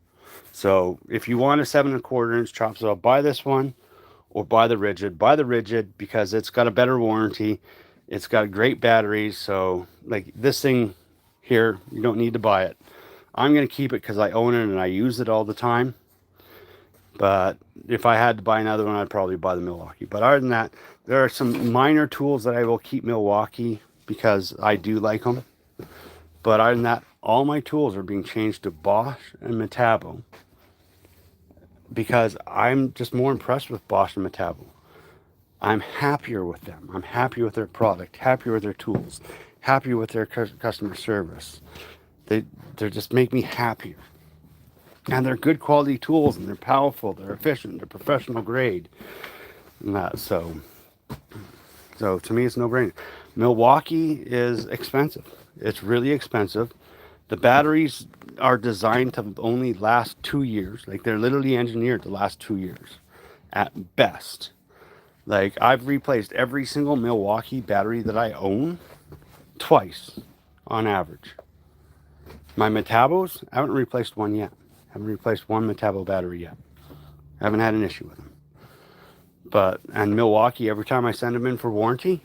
S1: So if you want a 7.25 inch chop saw, buy this one or buy the Ridgid. Buy the Ridgid because it's got a better warranty. It's got great batteries. So like this thing here, you don't need to buy it. I'm going to keep it because I own it and I use it all the time. But if I had to buy another one, I'd probably buy the Milwaukee. But other than that, there are some minor tools that I will keep Milwaukee because I do like them. But other than that, all my tools are being changed to Bosch and Metabo because I'm just more impressed with Bosch and Metabo. I'm happier with them. I'm happy with their product, happier with their tools, happier with their customer service. They just make me happier. And they're good quality tools, and they're powerful, they're efficient, they're professional grade. And that, so to me, it's no brainer. Milwaukee is expensive. It's really expensive. The batteries are designed to only last 2 years. Like, they're literally engineered to last 2 years at best. Like, I've replaced every single Milwaukee battery that I own twice on average. My Metabos, I haven't replaced one yet. I haven't replaced one Metabo battery yet. I haven't had an issue with them. And Milwaukee, every time I send them in for warranty,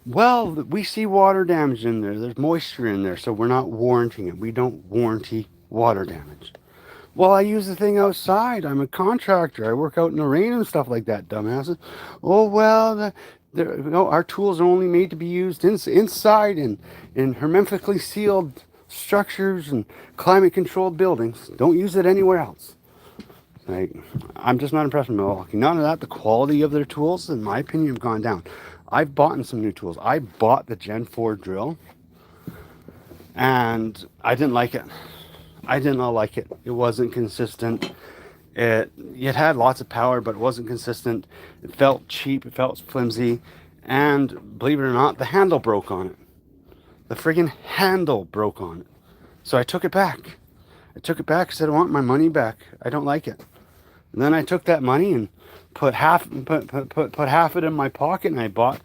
S1: well, we see water damage in there. There's moisture in there, so we're not warranting it. We don't warranty water damage. Well, I use the thing outside. I'm a contractor. I work out in the rain and stuff like that, dumbasses. Oh, well, our tools are only made to be used inside in hermetically sealed structures and climate-controlled buildings. Don't use it anywhere else. Like, I'm just not impressed with Milwaukee. None of that. The quality of their tools, in my opinion, have gone down. I've bought some new tools. I bought the Gen 4 drill, and I didn't like it. I did not like it. It wasn't consistent. It had lots of power, but it wasn't consistent. It felt cheap. It felt flimsy. And believe it or not, the handle broke on it. The friggin' handle broke on it. So I took it back. I said, I want my money back. I don't like it. And then I took that money and put half it in my pocket, and I bought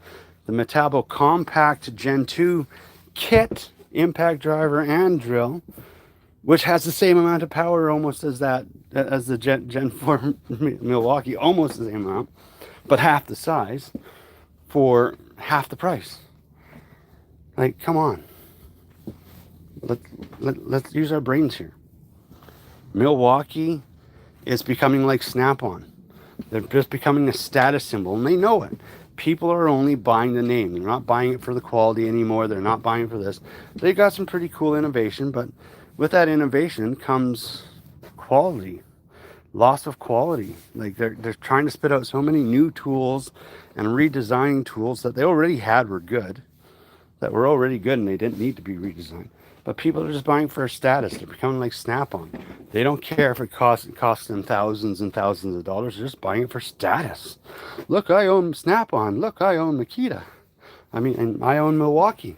S1: the Metabo Compact Gen 2 kit, impact driver and drill, which has the same amount of power almost as the Gen 4 Milwaukee, almost the same amount, but half the size for half the price. Like, come on. Let's use our brains here. Milwaukee is becoming like Snap-on. They're just becoming a status symbol, and they know it. People are only buying the name. They're not buying it for the quality anymore. They're not buying it for this. They got some pretty cool innovation, but with that innovation comes quality, loss of quality. Like they're trying to spit out so many new tools and redesigning tools that they already had were good, and they didn't need to be redesigned. But people are just buying for a status. They're becoming like Snap-on. They don't care if it costs them thousands and thousands of dollars. They're just buying it for status. Look, I own Snap-on. Look, I own Makita. And I own Milwaukee.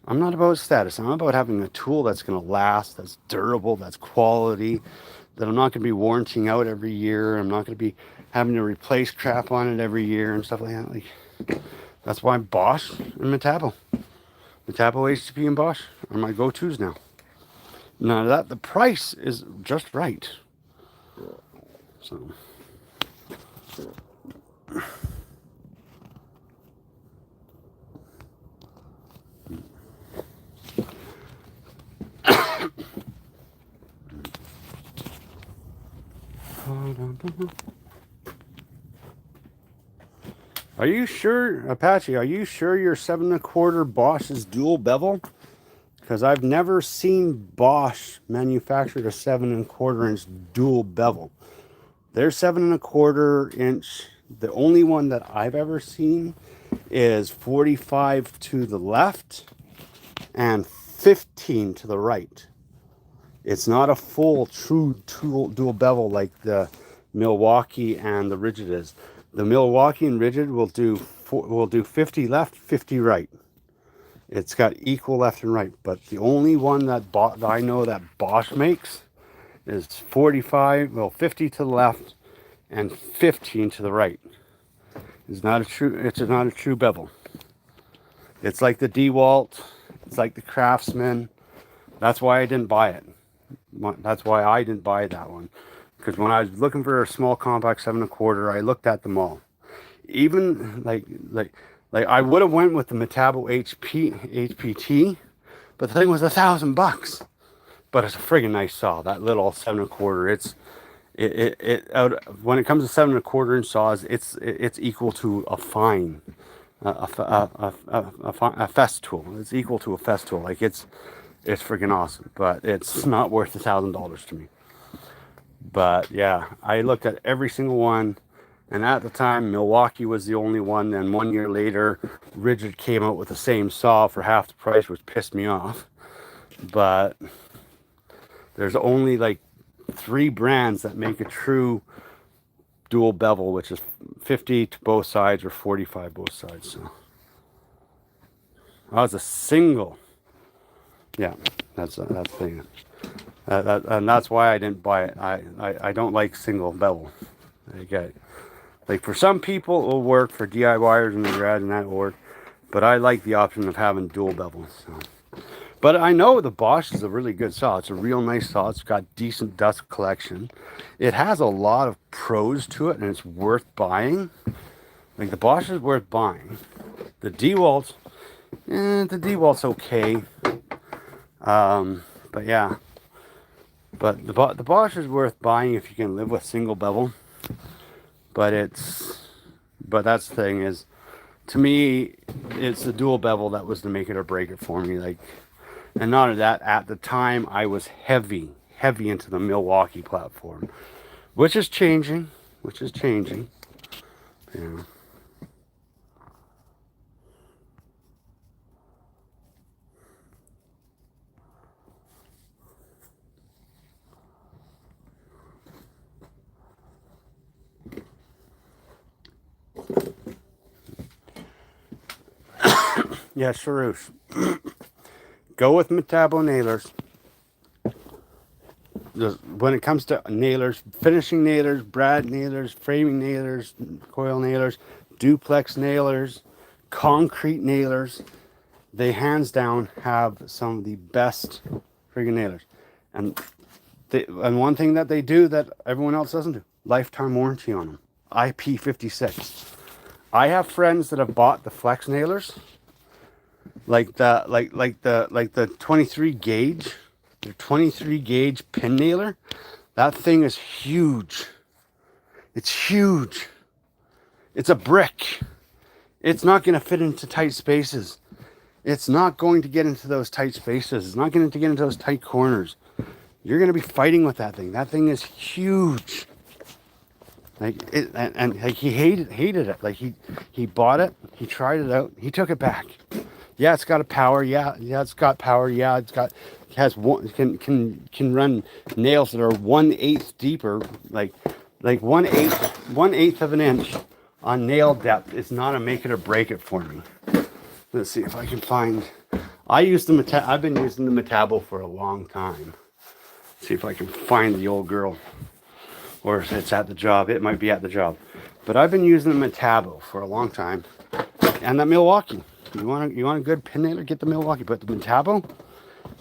S1: I'm not about status. I'm about having a tool that's going to last, that's durable, that's quality, that I'm not going to be warranting out every year. I'm not going to be having to replace crap on it every year and stuff like that. Like, that's why Bosch and Metabo, HTP, and Bosch are my go-tos now. Now that the price is just right. So. Are you sure, Apache, are you sure your 7 1/4 Bosch is dual bevel? Because I've never seen Bosch manufacture a 7 1/4 inch dual bevel. Their 7 1/4 inch, the only one that I've ever seen is 45 to the left and 15 to the right. It's not a full true dual bevel like the Milwaukee and the Ridgid is. The Milwaukee and Ridgid will do 50 left, 50 right. It's got equal left and right, but the only one that I know that Bosch makes is 50 to the left and 15 to the right. It's not a true bevel. It's like the DeWalt, it's like the Craftsman. That's why I didn't buy it. That's why I didn't buy that one. Because when I was looking for a small compact 7 1/4, I looked at them all. Even like I would have went with the Metabo HPT, but the thing was $1,000. But it's a friggin' nice saw. That little 7 1/4. When it comes to 7 1/4 inch saws, it's equal to a fine, a Festool. It's equal to a Festool. Like it's freaking awesome, but it's not worth $1,000 to me. But yeah, I looked at every single one, and at the time Milwaukee was the only one. Then 1 year later, Ridgid came out with the same saw for half the price, which pissed me off. But there's only like 3 brands that make a true dual bevel, which is 50 to both sides or 45 both sides. So that was a single. Yeah, that's the thing. And that's why I didn't buy it. I don't like single bevel. Okay, like for some people it will work, for DIYers in the garage and that will work, but I like the option of having dual bevels. So. But I know the Bosch is a really good saw. It's a real nice saw. It's got decent dust collection. It has a lot of pros to it, and it's worth buying. Like the Bosch is worth buying. The DeWalt, the DeWalt's okay. But yeah. But the Bosch is worth buying if you can live with single bevel. But that's the thing is, to me, it's the dual bevel that was to make it or break it for me. Like, and not only that, at the time I was heavy into the Milwaukee platform, which is changing. Yeah. Yeah, Sharush. Go with Metabo nailers. When it comes to nailers, finishing nailers, brad nailers, framing nailers, coil nailers, duplex nailers, concrete nailers, they hands down have some of the best friggin' nailers. And one thing that they do that everyone else doesn't do, lifetime warranty on them. IP56. I have friends that have bought the flex nailers, like the 23 gauge, the 23 gauge pin nailer. That thing is huge. It's huge. It's a brick. It's not going to fit into tight spaces. It's not going to get into those tight spaces. It's not going to get into those tight corners. You're going to be fighting with that thing. That thing is huge. Like it, and like he hated it. Like he bought it. He tried it out. He took it back. Yeah, it's got a power. Yeah, it's got power. Yeah, it has one can run nails that are 1/8 deeper. Like 1/8 of an inch on nail depth. It's not a make it or break it for me. Let's see if I can find. I've been using the Metabo for a long time. Let's see if I can find the old girl, or if it's at the job. It might be at the job, but I've been using the Metabo for a long time, and that Milwaukee. You want a good pin nailer? Get the Milwaukee. But the Metabo,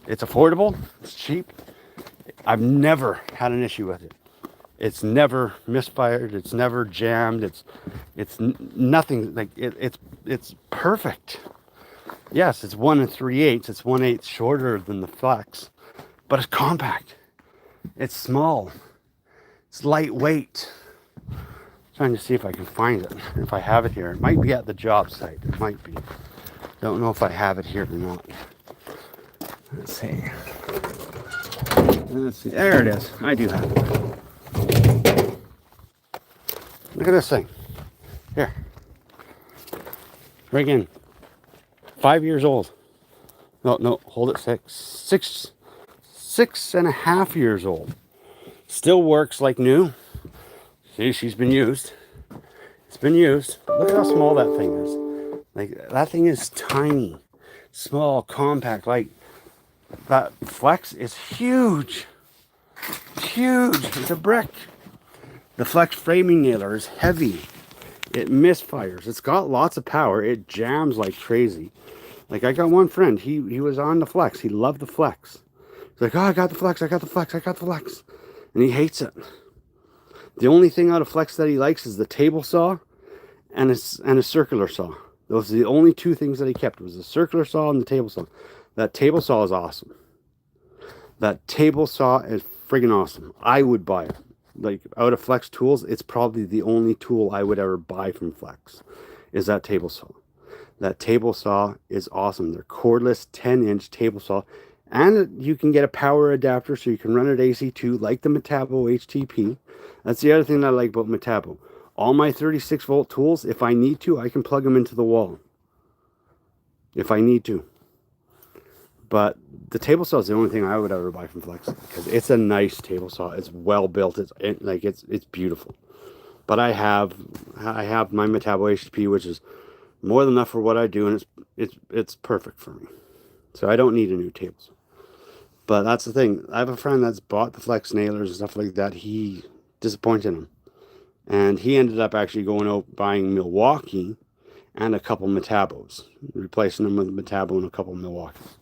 S1: it's affordable. It's cheap. I've never had an issue with it. It's never misfired. It's never jammed. It's nothing like it. It's perfect. Yes, it's 1 3/8. It's 1/8 shorter than the Flex, but it's compact. It's small. It's lightweight. I'm trying to see if I can find it. If I have it here, it might be at the job site. It might be. Don't know if I have it here or not. Let's see. Let's see. There it is. I do have it. Look at this thing. Here. Right in. 5 years old. No, hold it. 6.5 years old. Still works like new. See, she's been used. It's been used. Look at how small that thing is. Like, that thing is tiny, small, compact. Like, that Flex is huge. It's huge. It's a brick. The Flex framing nailer is heavy. It misfires. It's got lots of power. It jams like crazy. Like, I got one friend. He was on the Flex. He loved the Flex. He's like, oh, I got the Flex. I got the Flex. I got the Flex. And he hates it. The only thing out of Flex that he likes is the table saw and a circular saw. Those are the only two things that he kept, was the circular saw and the table saw. That table saw is awesome. That table saw is friggin' awesome. I would buy it. Like, out of Flex tools, it's probably the only tool I would ever buy from Flex, is that table saw. That table saw is awesome. They're cordless 10-inch table saw. And you can get a power adapter so you can run it AC too, like the Metabo HTP. That's the other thing that I like about Metabo. All my 36 volt tools, if I need to, I can plug them into the wall. If I need to. But the table saw is the only thing I would ever buy from Flex, because it's a nice table saw. It's well built. It's beautiful. But I have my Metabo HTP, which is more than enough for what I do, and it's perfect for me. So I don't need a new table saw. But that's the thing. I have a friend that's bought the Flex nailers and stuff like that. He disappointed him. And he ended up actually going out buying Milwaukee and a couple Metabos, replacing them with a Metabo and a couple Milwaukees.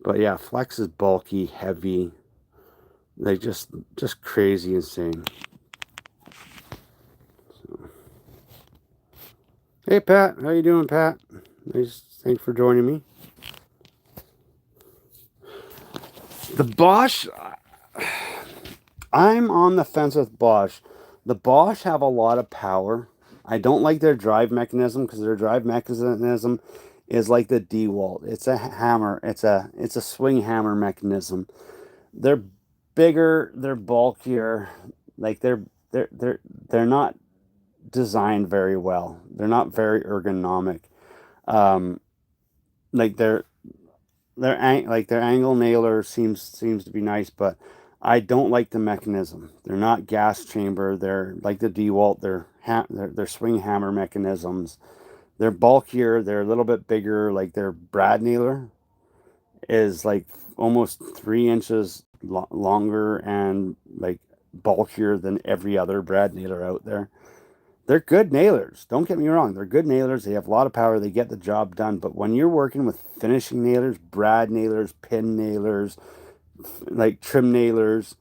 S1: But yeah, Flex is bulky, heavy, like just crazy insane. So. Hey Pat, how you doing, Pat? Nice, thanks for joining me. The Bosch, I'm on the fence with Bosch. The Bosch have a lot of power. I don't like their drive mechanism, because their drive mechanism is like the DeWalt. It's a hammer. It's a swing hammer mechanism. They're bigger. They're bulkier. Like they're not designed very well. They're not very ergonomic. Like their angle nailer seems to be nice, but I don't like the mechanism. They're not gas chamber. They're like the DeWalt. They're swing hammer mechanisms. They're bulkier. They're a little bit bigger. Like their brad nailer is like almost 3 inches longer and like bulkier than every other brad nailer out there. They're good nailers. Don't get me wrong. They're good nailers. They have a lot of power. They get the job done. But when you're working with finishing nailers, brad nailers, pin nailers, like trim nailers,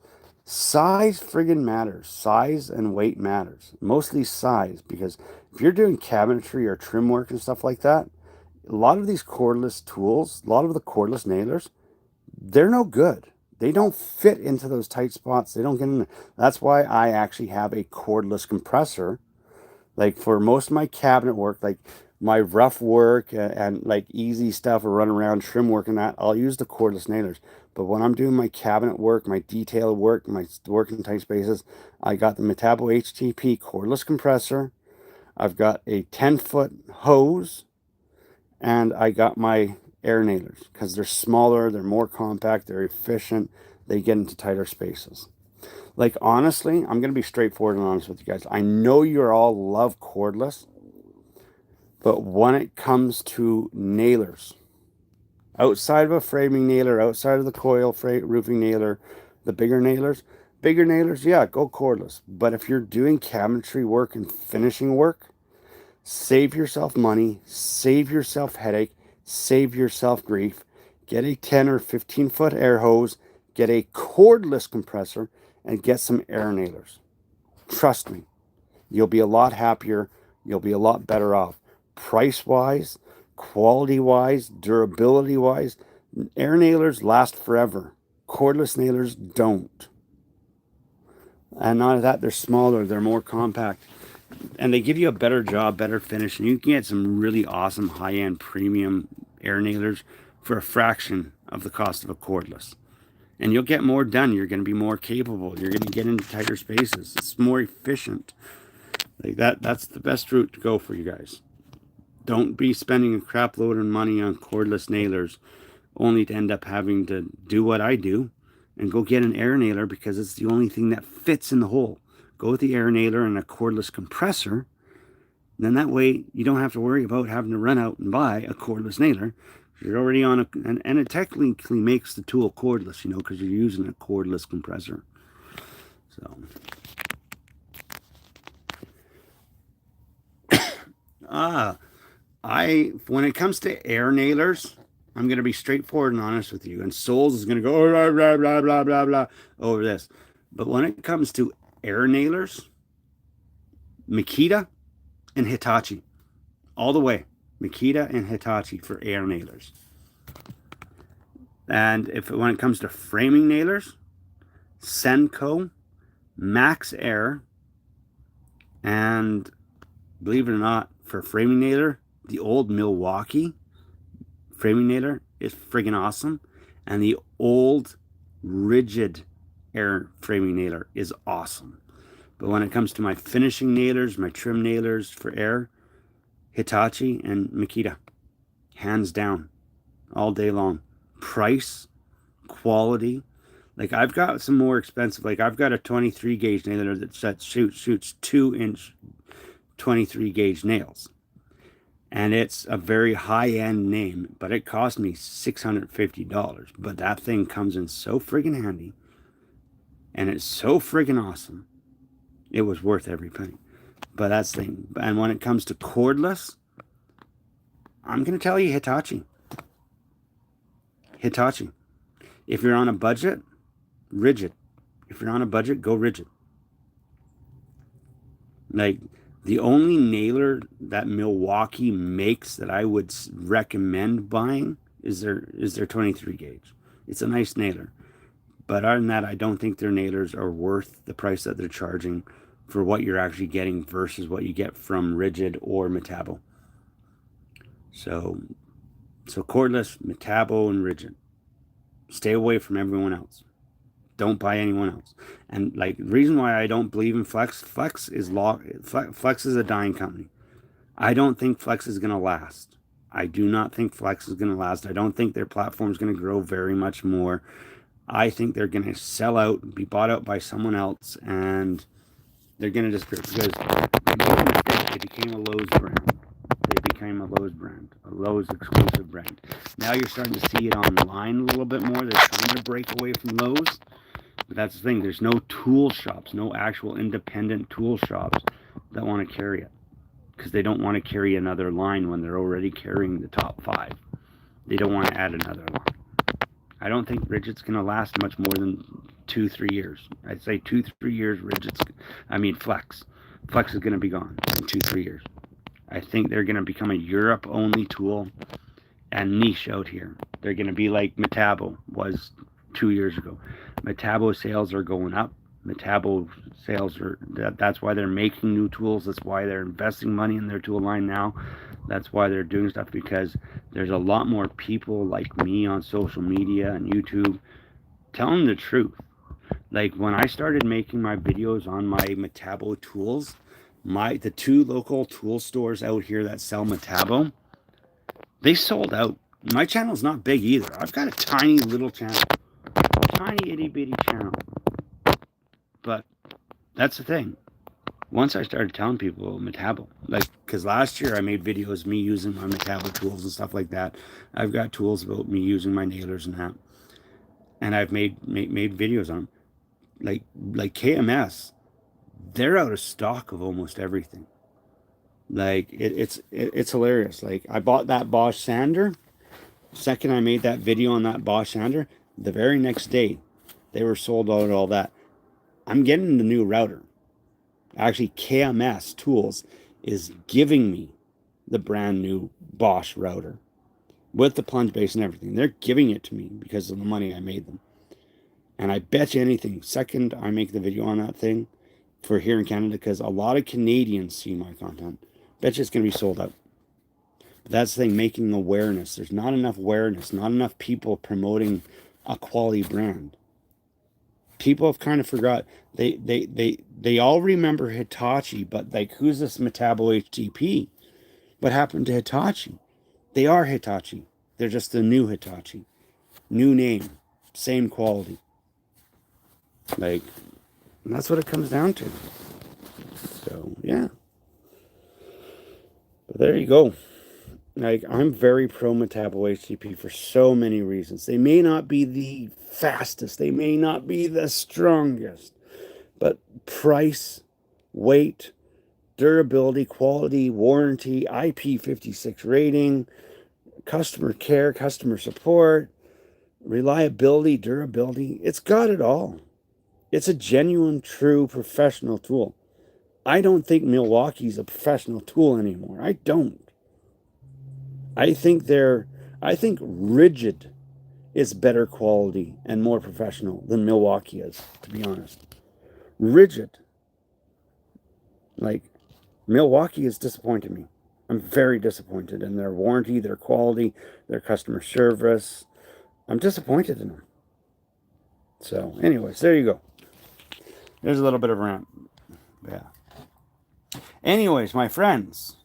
S1: size friggin' matters. Size and weight matters. Mostly size, because if you're doing cabinetry or trim work and stuff like that, a lot of these cordless tools, a lot of the cordless nailers, they're no good. They don't fit into those tight spots. They don't get in there. That's why I actually have a cordless compressor. Like for most of my cabinet work, like my rough work and like easy stuff or run around trim work and that, I'll use the cordless nailers. But when I'm doing my cabinet work, my detail work, my work in tight spaces, I got the Metabo HTP cordless compressor. I've got a 10-foot hose, and I got my air nailers because they're smaller, they're more compact, they're efficient, they get into tighter spaces. Like, honestly, I'm going to be straightforward and honest with you guys. I know you all love cordless, but when it comes to nailers, outside of a framing nailer, outside of the coil roofing nailer, the bigger nailers, yeah, go cordless. But if you're doing cabinetry work and finishing work, save yourself money, save yourself headache, save yourself grief. Get a 10 or 15-foot air hose, get a cordless compressor, and get some air nailers. Trust me, you'll be a lot happier. You'll be a lot better off. Price-wise, quality-wise, durability-wise, air nailers last forever. Cordless nailers don't. And not only that, they're smaller, they're more compact, and they give you a better job, better finish, and you can get some really awesome high-end premium air nailers for a fraction of the cost of a cordless. And you'll get more done. You're going to be more capable. You're going to get into tighter spaces. It's more efficient. Like that's the best route to go for you guys. Don't be spending a crap load of money on cordless nailers only to end up having to do what I do and go get an air nailer because it's the only thing that fits in the hole. Go with the air nailer and a cordless compressor. Then that way you don't have to worry about having to run out and buy a cordless nailer. You're already on and it technically makes the tool cordless, you know, because you're using a cordless compressor. So, when it comes to air nailers, I'm going to be straightforward and honest with you. And Souls is going to go blah, blah, blah, blah, blah, blah, over this. But when it comes to air nailers, Makita and Hitachi, all the way. Makita and Hitachi for air nailers. And when it comes to framing nailers, Senko, Max Air, and believe it or not, for framing nailer, the old Milwaukee framing nailer is friggin' awesome. And the old Rigid air framing nailer is awesome. But when it comes to my finishing nailers, my trim nailers for air, Hitachi and Makita, hands down, all day long. Price, quality. Like, I've got some more expensive, like I've got a 23 gauge nailer that shoots 2-inch 23 gauge nails. And it's a very high-end name, but it cost me $650. But that thing comes in so friggin' handy, and it's so friggin' awesome. It was worth every penny. But that's the thing. And when it comes to cordless, I'm going to tell you Hitachi. Hitachi. If you're on a budget, Rigid. If you're on a budget, go Rigid. Like, the only nailer that Milwaukee makes that I would recommend buying is their 23 gauge. It's a nice nailer. But other than that, I don't think their nailers are worth the price that they're charging for what you're actually getting versus what you get from Rigid or Metabo. So cordless, Metabo, and Rigid. Stay away from everyone else. Don't buy anyone else. And like, the reason why I don't believe in Flex is Flex is a dying company. I don't think Flex is going to last. I do not think Flex is going to last. I don't think their platform is going to grow very much more. I think they're going to sell out, be bought out by someone else, and they're going to disappear because they became a Lowe's brand. They became a Lowe's brand, a Lowe's exclusive brand. Now you're starting to see it online a little bit more. They're trying to break away from Lowe's. But that's the thing. There's no tool shops, no actual independent tool shops that want to carry it. Because they don't want to carry another line when they're already carrying the top 5. They don't want to add another line. I don't think Rigid's going to last much more than 2-3 years. I'd say 2-3 years, Flex. Flex is going to be gone in 2-3 years. I think they're going to become a Europe-only tool. and niche out here. They're going to be like Metabo was 2 years ago. Metabo sales are going up. Metabo sales are, that's why they're making new tools. That's why they're investing money in their tool line now. That's why they're doing stuff, because there's a lot more people like me on social media and YouTube telling the truth. Like when I started making my videos on my Metabo tools, the 2 local tool stores out here that sell Metabo, they sold out. My channel's not big either. I've got a tiny little channel, tiny itty bitty channel. But that's the thing. Once I started telling people Metabo, like, because last year I made videos me using my Metabo tools and stuff like that. I've got tools about me using my nailers and that, and I've made videos on them. Like KMS, they're out of stock of almost everything. Like it's hilarious. Like I bought that Bosch sander. Second I made that video on that Bosch sander, the very next day they were sold out, all that. I'm getting the new router. Actually, KMS Tools is giving me the brand new Bosch router with the plunge base and everything. They're giving it to me because of the money I made them. And I bet you anything, second I make the video on that thing for here in Canada, because a lot of Canadians see my content, bet you it's going to be sold out. But that's the thing, making awareness. There's not enough awareness, not enough people promoting a quality brand. People have kind of forgot. They all remember Hitachi, but like, who's this Metabo HTP? What happened to Hitachi? They are Hitachi. They're just the new Hitachi. New name, same quality. Like, and that's what it comes down to. So, yeah. But there you go. Like, I'm very pro Metabo HTP for so many reasons. They may not be the fastest, they may not be the strongest, but price, weight, durability, quality, warranty, IP56 rating, customer care, customer support, reliability, durability, it's got it all. It's a genuine, true professional tool. I don't think Milwaukee's a professional tool anymore. I don't. I think Rigid is better quality and more professional than Milwaukee is, to be honest. Rigid. Like, Milwaukee has disappointed me. I'm very disappointed in their warranty, their quality, their customer service. I'm disappointed in them. So, anyways, there you go. There's a little bit of rant. Yeah. Anyways, my friends,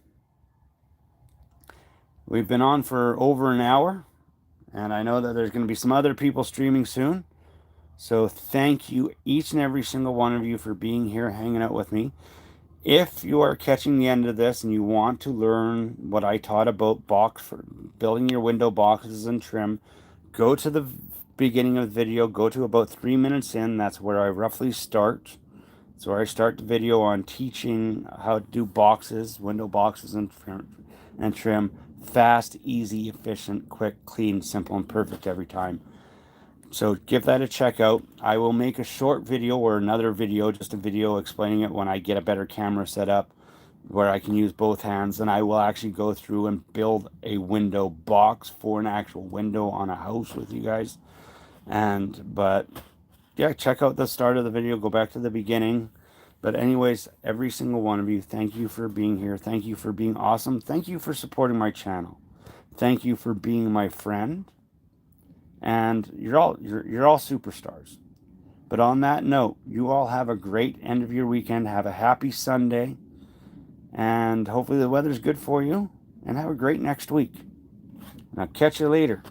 S1: we've been on for over an hour, and I know that there's going to be some other people streaming soon. So thank you, each and every single one of you, for being here, hanging out with me. If you are catching the end of this and you want to learn what I taught about building your window boxes and trim, go to the beginning of the video, go to about 3 minutes in. That's where I roughly start. So where I start the video on teaching how to do boxes, window boxes and trim. Fast, easy, efficient, quick, clean, simple, and perfect every time. So give that a check out. I will make a short video or another video, just a video explaining it when I get a better camera set up where I can use both hands, and I will actually go through and build a window box for an actual window on a house with you guys. But yeah, check out the start of the video, go back to the beginning. But anyways, every single one of you, thank you for being here. Thank you for being awesome. Thank you for supporting my channel. Thank you for being my friend. And you're all superstars. But on that note, you all have a great end of your weekend. Have a happy Sunday. And hopefully the weather's good for you. And have a great next week. And I'll catch you later.